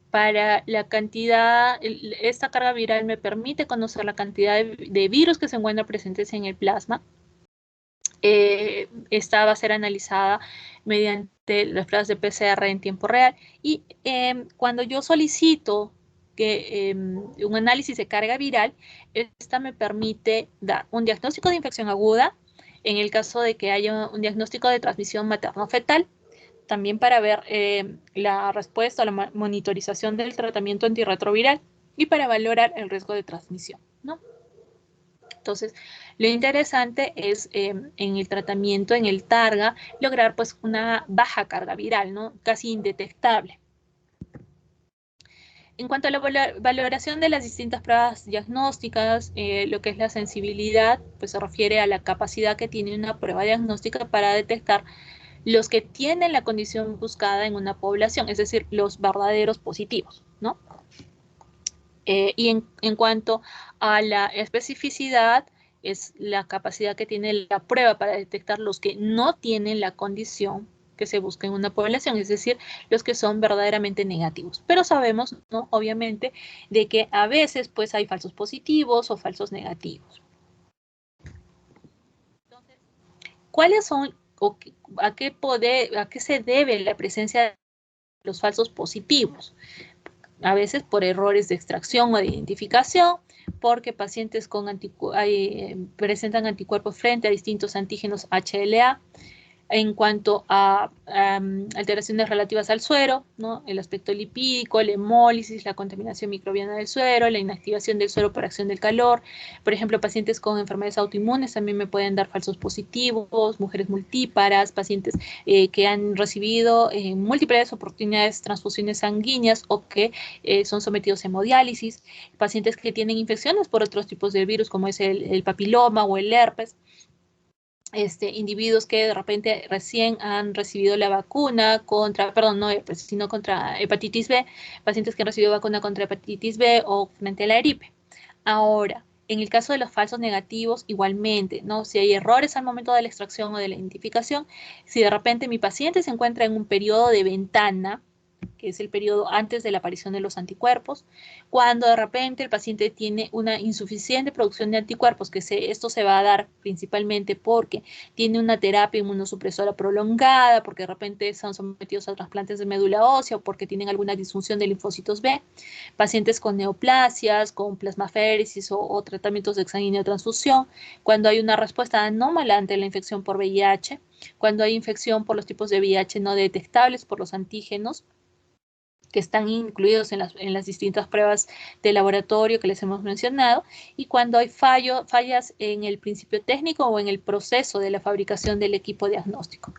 F: para la cantidad, esta carga viral me permite conocer la cantidad de virus que se encuentran presentes en el plasma. Esta va a ser analizada mediante las pruebas de PCR en tiempo real, y cuando yo solicito un análisis de carga viral, esta me permite dar un diagnóstico de infección aguda en el caso de que haya un diagnóstico de transmisión materno-fetal, también para ver la respuesta o la monitorización del tratamiento antirretroviral y para valorar el riesgo de transmisión, ¿no? Entonces, lo interesante es en el tratamiento, en el TARGA, lograr pues una baja carga viral, ¿no? Casi indetectable. En cuanto a la valoración de las distintas pruebas diagnósticas, lo que es la sensibilidad, pues se refiere a la capacidad que tiene una prueba diagnóstica para detectar los que tienen la condición buscada en una población, es decir, los verdaderos positivos, ¿no? Y en cuanto a la especificidad, es la capacidad que tiene la prueba para detectar los que no tienen la condición que se busca en una población, es decir, los que son verdaderamente negativos. Pero sabemos, ¿no? Obviamente, de que a veces pues hay falsos positivos o falsos negativos. Entonces, ¿cuáles son o a qué se debe la presencia de los falsos positivos? A veces por errores de extracción o de identificación, porque pacientes presentan anticuerpos frente a distintos antígenos HLA. En cuanto a alteraciones relativas al suero, ¿no? El aspecto lipídico, la hemólisis, la contaminación microbiana del suero, la inactivación del suero por acción del calor. Por ejemplo, pacientes con enfermedades autoinmunes también me pueden dar falsos positivos, mujeres multíparas, pacientes que han recibido en múltiples oportunidades transfusiones sanguíneas o que son sometidos a hemodiálisis, pacientes que tienen infecciones por otros tipos de virus como es el papiloma o el herpes. Individuos que de repente recién han recibido la vacuna contra hepatitis B, pacientes que han recibido vacuna contra hepatitis B o frente a la gripe. Ahora, En el caso de los falsos negativos, igualmente, ¿no? Si hay errores al momento de la extracción o de la identificación, si de repente mi paciente se encuentra en un periodo de ventana, que es el periodo antes de la aparición de los anticuerpos, cuando de repente el paciente tiene una insuficiente producción de anticuerpos, que esto se va a dar principalmente porque tiene una terapia inmunosupresora prolongada, porque de repente son sometidos a trasplantes de médula ósea o porque tienen alguna disfunción de linfocitos B, pacientes con neoplasias, con plasmaféresis o tratamientos de exsanguíneo-transfusión, cuando hay una respuesta anómala ante la infección por VIH, cuando hay infección por los tipos de VIH no detectables por los antígenos, que están incluidos en las distintas pruebas de laboratorio que les hemos mencionado, y cuando hay fallas en el principio técnico o en el proceso de la fabricación del equipo diagnóstico.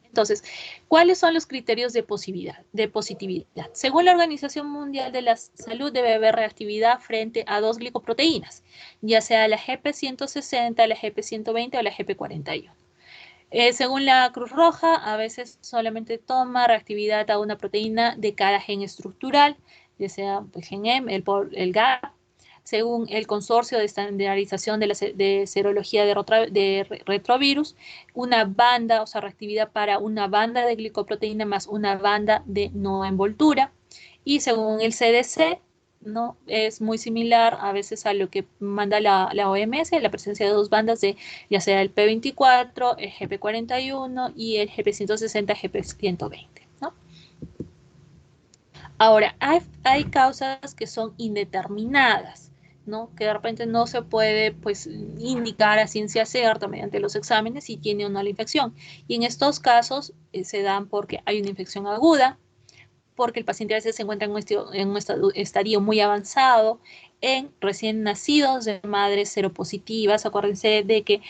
F: Entonces, ¿cuáles son los criterios de positividad? Según la Organización Mundial de la Salud, debe haber reactividad frente a 2 glicoproteínas, ya sea la GP160, la GP120 o la GP41. Según la Cruz Roja, a veces solamente toma reactividad a una proteína de cada gen estructural, ya sea el gen M, el GAP. Según el Consorcio de Estandarización de Serología de Retrovirus, una banda, o sea, reactividad para una banda de glicoproteína más una banda de no envoltura. Y según el CDC, ¿no? Es muy similar a veces a lo que manda la OMS, la presencia de 2 bandas de ya sea el P24, el GP41 y el GP160, GP120, ¿no? Ahora, hay causas que son indeterminadas, ¿no? Que de repente no se puede pues, indicar a ciencia cierta mediante los exámenes si tiene o no la infección. Y en estos casos se dan porque hay una infección aguda, porque el paciente a veces se encuentra en un estadio muy avanzado, en recién nacidos de madres seropositivas. Acuérdense de que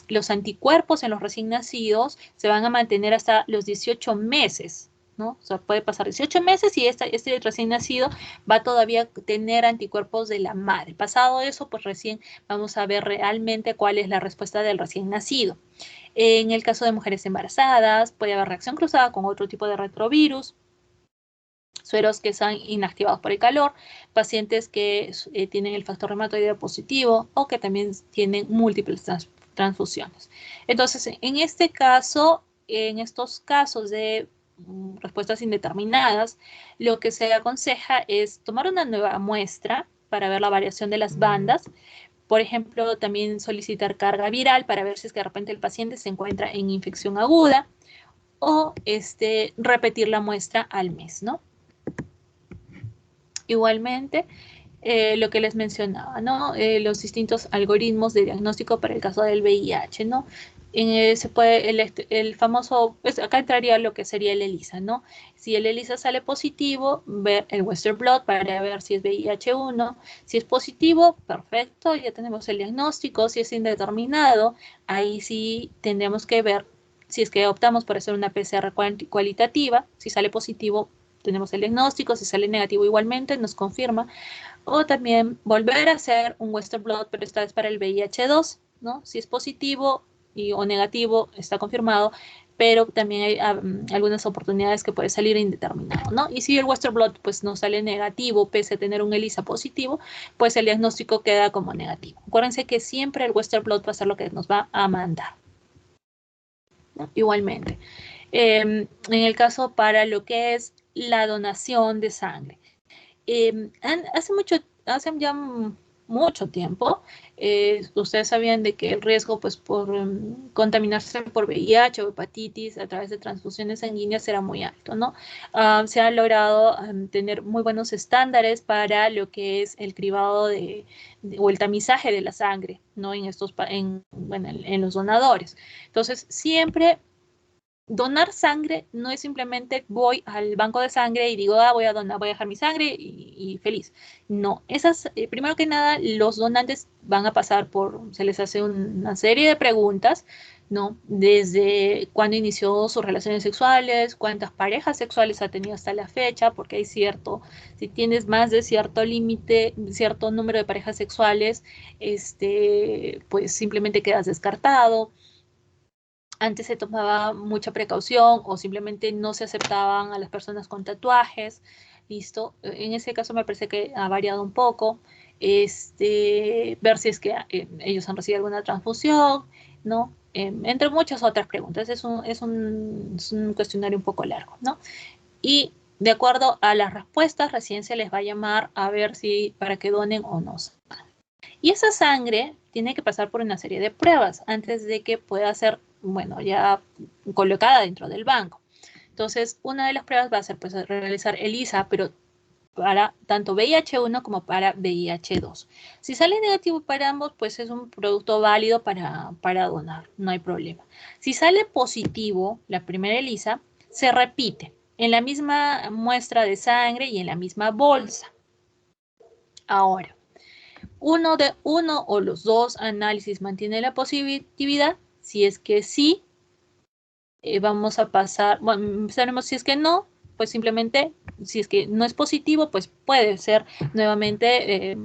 F: los anticuerpos en los recién nacidos se van a mantener hasta los 18 meses, ¿no? O sea, puede pasar 18 meses y este recién nacido va todavía a tener anticuerpos de la madre. Pasado eso, pues recién vamos a ver realmente cuál es la respuesta del recién nacido. En el caso de mujeres embarazadas, puede haber reacción cruzada con otro tipo de retrovirus, sueros que están inactivados por el calor, pacientes que tienen el factor reumatoide positivo o que también tienen múltiples transfusiones. Entonces, en este caso, en estos casos de respuestas indeterminadas, lo que se aconseja es tomar una nueva muestra para ver la variación de las bandas. Por ejemplo, también solicitar carga viral para ver si es que de repente el paciente se encuentra en infección aguda o repetir la muestra al mes, ¿no? Igualmente, lo que les mencionaba, ¿no? Los distintos algoritmos de diagnóstico para el caso del VIH, ¿no? Se puede, el famoso, pues acá entraría lo que sería el ELISA, ¿no? Si el ELISA sale positivo, ver el Western blot para ver si es VIH1. Si es positivo, perfecto, ya tenemos el diagnóstico. Si es indeterminado, ahí sí tendremos que ver si es que optamos por hacer una PCR cualitativa. Si sale positivo, tenemos el diagnóstico. Si sale negativo, igualmente nos confirma. O también volver a hacer un Western blot, pero esta vez para el VIH2, ¿no? Si es positivo o negativo, está confirmado, pero también hay algunas oportunidades que puede salir indeterminado, ¿no? Y si el Western blot pues no sale negativo, pese a tener un ELISA positivo, pues el diagnóstico queda como negativo. Acuérdense que siempre el Western blot va a ser lo que nos va a mandar, ¿no? Igualmente. En el caso para lo que es la donación de sangre. Hace ya mucho tiempo, ustedes sabían de que el riesgo pues, por contaminarse por VIH o hepatitis a través de transfusiones sanguíneas era muy alto, ¿no? Se han logrado tener muy buenos estándares para lo que es el cribado o el tamizaje de la sangre, ¿no? En los donadores. Entonces, siempre donar sangre no es simplemente voy al banco de sangre y digo, voy a donar, voy a dejar mi sangre y feliz. No, primero que nada, los donantes van a pasar se les hace una serie de preguntas, ¿no? Desde cuándo inició sus relaciones sexuales, cuántas parejas sexuales ha tenido hasta la fecha, porque si tienes más de cierto límite, cierto número de parejas sexuales, pues simplemente quedas descartado. Antes se tomaba mucha precaución o simplemente no se aceptaban a las personas con tatuajes, listo. En ese caso me parece que ha variado un poco. Ver si es que ellos han recibido alguna transfusión, ¿no? Entre muchas otras preguntas. Es un cuestionario un poco largo, ¿no? Y de acuerdo a las respuestas, recién se les va a llamar a ver si para que donen o no. Y esa sangre tiene que pasar por una serie de pruebas antes de que pueda ser, bueno, ya colocada dentro del banco. Entonces, una de las pruebas va a ser pues, realizar ELISA, pero para tanto VIH-1 como para VIH-2. Si sale negativo para ambos, pues es un producto válido para donar, no hay problema. Si sale positivo, la primera ELISA, se repite en la misma muestra de sangre y en la misma bolsa. Ahora, uno o los dos análisis mantiene la positividad. Si es que sí, vamos a pasar, bueno, sabemos si es que no, pues simplemente, si es que no es positivo, pues puede ser nuevamente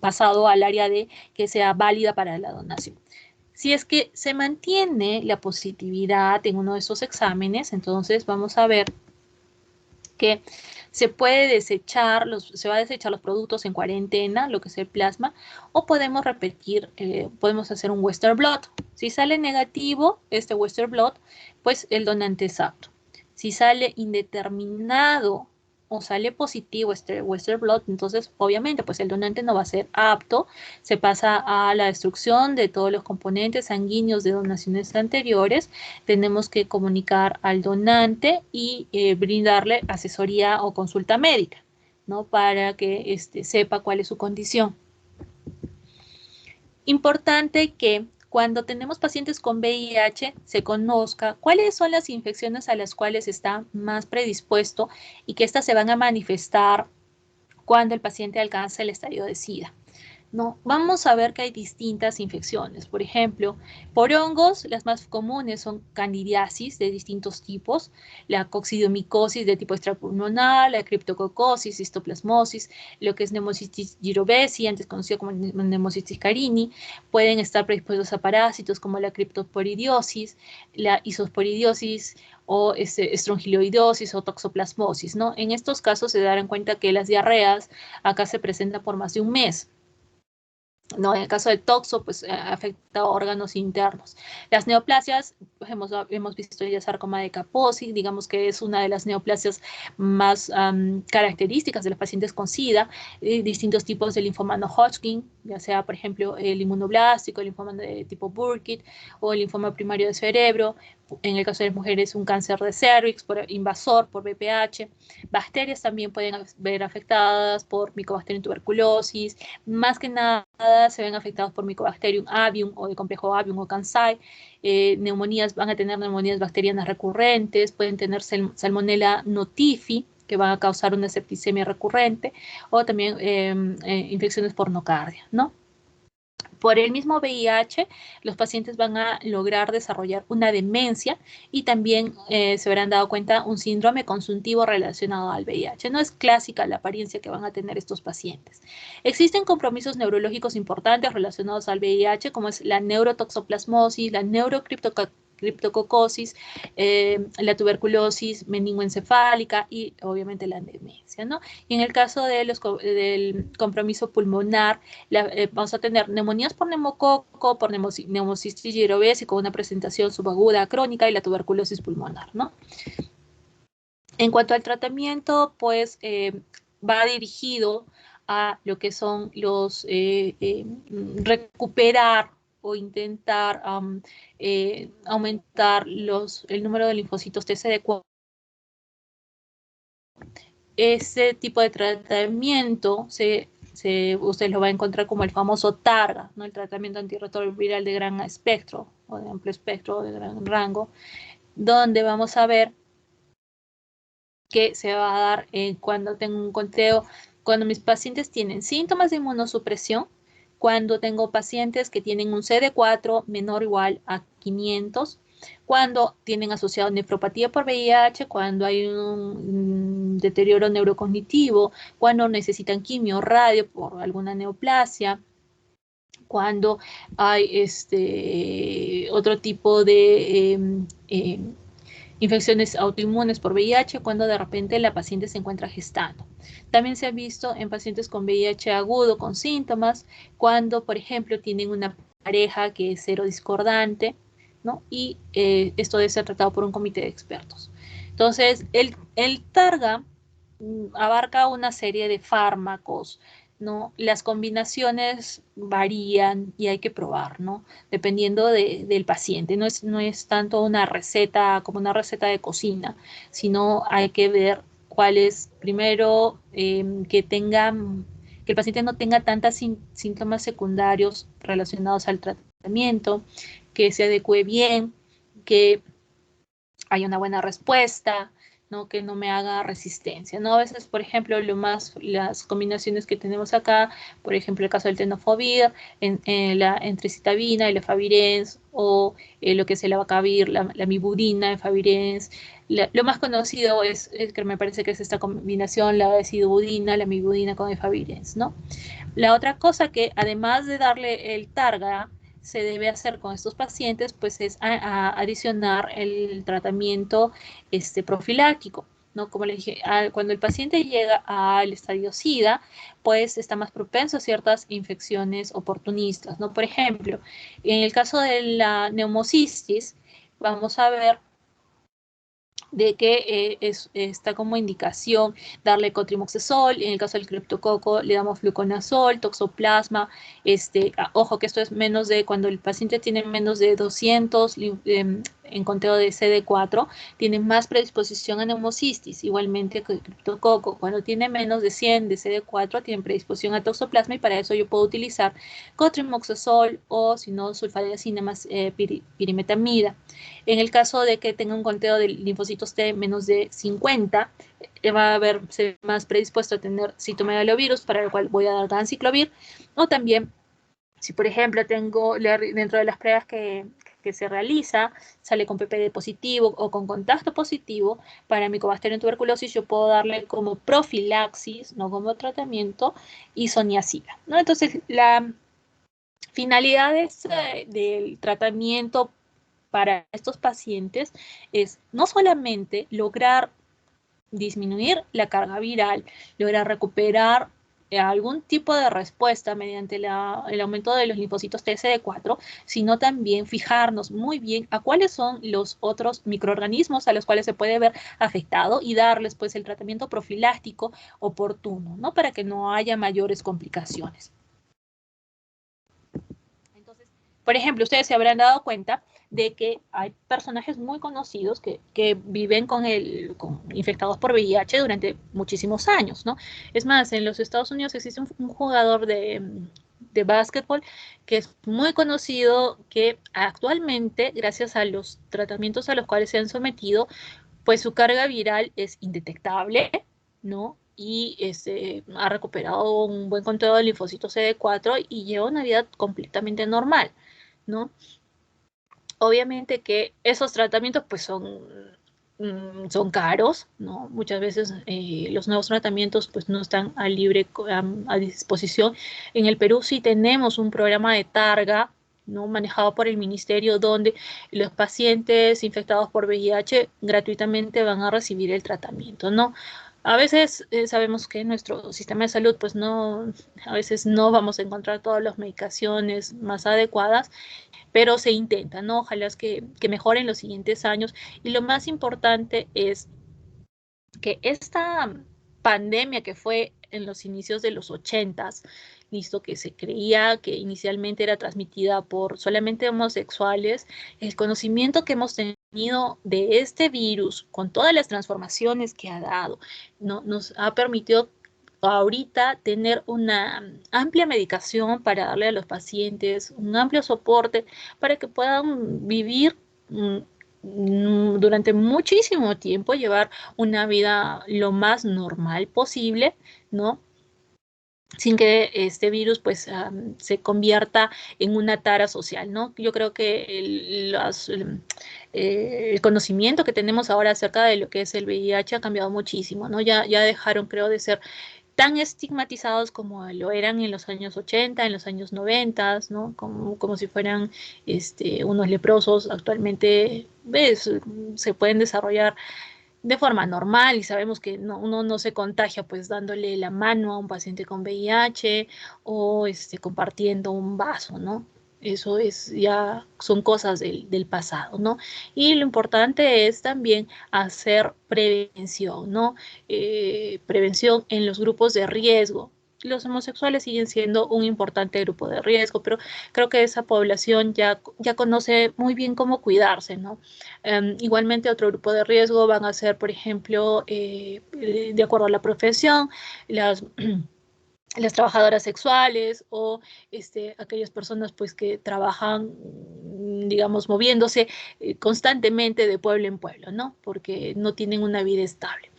F: pasado al área de que sea válida para la donación. Si es que se mantiene la positividad en uno de esos exámenes, entonces vamos a ver que se va a desechar los productos en cuarentena, lo que es el plasma, o podemos repetir, podemos hacer un Western blot. Si sale negativo este Western blot, pues el donante es apto. Si sale indeterminado o sale positivo este Western blot, entonces obviamente pues el donante no va a ser apto, se pasa a la destrucción de todos los componentes sanguíneos de donaciones anteriores, tenemos que comunicar al donante y brindarle asesoría o consulta médica, ¿no? Para que sepa cuál es su condición. Importante que cuando tenemos pacientes con VIH se conozca cuáles son las infecciones a las cuales está más predispuesto y que estas se van a manifestar cuando el paciente alcanza el estadio de SIDA. No, vamos a ver que hay distintas infecciones. Por ejemplo, por hongos, las más comunes son candidiasis de distintos tipos, la coccidiomicosis de tipo extrapulmonar, la criptococosis, histoplasmosis, lo que es Pneumocystis jirovecii, antes conocido como Pneumocystis carini. Pueden estar predispuestos a parásitos como la criptosporidiosis, la isosporidiosis o estrongiloidosis o toxoplasmosis, ¿no? En estos casos se darán cuenta que las diarreas acá se presentan por más de un mes. No, en el caso del toxo, pues afecta a órganos internos. Las neoplasias, pues, hemos visto ya sarcoma de Kaposi, digamos que es una de las neoplasias más características de los pacientes con SIDA, distintos tipos de linfoma no Hodgkin, ya sea, por ejemplo, el inmunoblástico, el linfoma de tipo Burkitt o el linfoma primario de cerebro. En el caso de las mujeres, un cáncer de cervix por invasor, por BPH. Bacterias también pueden ver afectadas por Mycobacterium tuberculosis. Más que nada se ven afectados por Mycobacterium avium o de complejo avium o Kansai. Neumonías, van a tener neumonías bacterianas recurrentes, pueden tener Salmonella notifi, que van a causar una septicemia recurrente, o también infecciones por nocardia, ¿no? Por el mismo VIH, los pacientes van a lograr desarrollar una demencia y también se habrán dado cuenta un síndrome consuntivo relacionado al VIH. No es clásica la apariencia que van a tener estos pacientes. Existen compromisos neurológicos importantes relacionados al VIH, como es la neurotoxoplasmosis, la neurocriptococosis, la tuberculosis meningoencefálica y obviamente la demencia, ¿no? Y en el caso del compromiso pulmonar, vamos a tener neumonías por neumococo, por Pneumocystis jirovecii con una presentación subaguda crónica y la tuberculosis pulmonar, ¿no? En cuanto al tratamiento, pues va dirigido a lo que son los recuperar o intentar aumentar el número de linfocitos TCD4. Ese tipo de tratamiento usted lo va a encontrar como el famoso TARGA, ¿no? El tratamiento antirretroviral de gran espectro o de amplio espectro o de gran rango, donde vamos a ver que se va a dar cuando tengo un conteo, cuando mis pacientes tienen síntomas de inmunosupresión, cuando tengo pacientes que tienen un CD4 menor o igual a 500, cuando tienen asociado nefropatía por VIH, cuando hay un deterioro neurocognitivo, cuando necesitan quimio o radio por alguna neoplasia, cuando hay otro tipo de infecciones autoinmunes por VIH cuando de repente la paciente se encuentra gestando. También se ha visto en pacientes con VIH agudo con síntomas cuando, por ejemplo, tienen una pareja que es serodiscordante, ¿no? Y esto debe ser tratado por un comité de expertos. Entonces, el Targa abarca una serie de fármacos, ¿no? Las combinaciones varían y hay que probar, ¿no? Dependiendo del paciente. No es tanto una receta como una receta de cocina, sino hay que ver cuál es, primero, que el paciente no tenga tantos síntomas secundarios relacionados al tratamiento, que se adecue bien, que haya una buena respuesta, ¿no? Que no me haga resistencia, ¿no? A veces, por ejemplo, las combinaciones que tenemos acá, por ejemplo, el caso del tenofovir, entre citabina, el efavirenz, o lo que es el abacavir, la mibudina, efavirenz. Lo más conocido es que me parece que es esta combinación, la decidubudina, la mibudina con efavirenz, ¿no? La otra cosa que, además de darle el Targa, se debe hacer con estos pacientes, pues es adicionar el tratamiento profiláctico, ¿no? Como les dije, cuando el paciente llega al estadio SIDA, pues está más propenso a ciertas infecciones oportunistas, ¿no? Por ejemplo, en el caso de la neumocistis, vamos a ver de que está como indicación darle cotrimoxazol. En el caso del criptococo le damos fluconazol, toxoplasma. Ojo que esto es menos de, cuando el paciente tiene menos de 200 en conteo de CD4, tiene más predisposición a neumocistis. Igualmente que el criptococo, cuando tiene menos de 100 de CD4, tiene predisposición a toxoplasma, y para eso yo puedo utilizar cotrimoxazol o, si no, sulfadiazina más pirimetamida. En el caso de que tenga un conteo de linfocitos T menos de 50, va a verse más predispuesto a tener citomegalovirus, para el cual voy a dar ganciclovir. O también, si por ejemplo tengo dentro de las pruebas que se realiza, sale con PPD positivo o con contacto positivo para Mycobacterium en tuberculosis, yo puedo darle como profilaxis, no como tratamiento, isoniazida, ¿no? Entonces, la finalidad del tratamiento para estos pacientes es no solamente lograr disminuir la carga viral, lograr recuperar algún tipo de respuesta mediante el aumento de los linfocitos TCD4, sino también fijarnos muy bien a cuáles son los otros microorganismos a los cuales se puede ver afectado y darles pues el tratamiento profiláctico oportuno, ¿no? Para que no haya mayores complicaciones. Entonces, por ejemplo, ustedes se habrán dado cuenta de que hay personajes muy conocidos que viven infectados por VIH durante muchísimos años, ¿no? Es más, en los Estados Unidos existe un jugador de básquetbol que es muy conocido, que actualmente, gracias a los tratamientos a los cuales se han sometido, pues su carga viral es indetectable, ¿no? Y ha recuperado un buen conteo de linfocitos CD4 y lleva una vida completamente normal, ¿no? Obviamente que esos tratamientos pues son caros, ¿no? Muchas veces los nuevos tratamientos pues no están a disposición. En el Perú sí tenemos un programa de Targa, ¿no? Manejado por el ministerio, donde los pacientes infectados por VIH gratuitamente van a recibir el tratamiento, ¿no? A veces sabemos que en nuestro sistema de salud pues a veces no vamos a encontrar todas las medicaciones más adecuadas, pero se intenta, ¿no? Ojalá es que mejoren los siguientes años. Y lo más importante es que esta pandemia que fue en los inicios de los 80s, listo, que se creía que inicialmente era transmitida por solamente homosexuales, el conocimiento que hemos tenido de este virus, con todas las transformaciones que ha dado, ¿no? Nos ha permitido ahorita tener una amplia medicación para darle a los pacientes, un amplio soporte para que puedan vivir durante muchísimo tiempo, llevar una vida lo más normal posible, ¿no? Sin que este virus pues se convierta en una tara social, ¿no? Yo creo que el conocimiento que tenemos ahora acerca de lo que es el VIH ha cambiado muchísimo, ¿no? Ya dejaron, creo, de ser tan estigmatizados como lo eran en los años 80, en los años 90, ¿no? Como si fueran unos leprosos. Actualmente, ¿ves? Se pueden desarrollar de forma normal y sabemos que uno no se contagia pues dándole la mano a un paciente con VIH o compartiendo un vaso, ¿no? Eso ya son cosas del pasado, ¿no? Y lo importante es también hacer prevención, ¿no? Prevención en los grupos de riesgo. Los homosexuales siguen siendo un importante grupo de riesgo, pero creo que esa población ya conoce muy bien cómo cuidarse, ¿no? Igualmente otro grupo de riesgo van a ser, por ejemplo, de acuerdo a la profesión, las trabajadoras sexuales o aquellas personas pues que trabajan, digamos, moviéndose constantemente de pueblo en pueblo, ¿no? Porque no tienen una vida estable,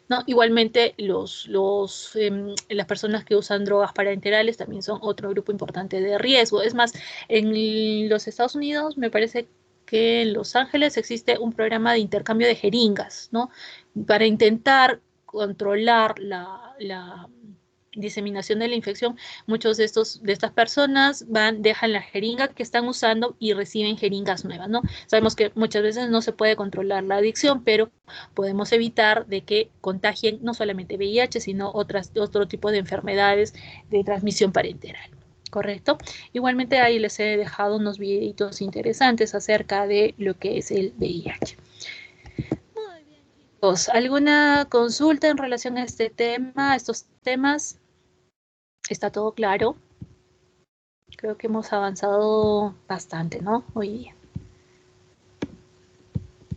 F: ¿no? Igualmente las personas que usan drogas parenterales también son otro grupo importante de riesgo. Es más, en los Estados Unidos me parece que en Los Ángeles existe un programa de intercambio de jeringas, ¿no? Para intentar controlar la diseminación de la infección. Muchos de estas personas dejan la jeringa que están usando y reciben jeringas nuevas, ¿no? Sabemos que muchas veces no se puede controlar la adicción, pero podemos evitar de que contagien no solamente VIH, sino otro tipo de enfermedades de transmisión parenteral. ¿Correcto? Igualmente ahí les he dejado unos videitos interesantes acerca de lo que es el VIH. Muy bien, chicos. ¿Alguna consulta en relación a este tema, a estos temas? ¿Está todo claro? Creo que hemos avanzado bastante, ¿no? Hoy día.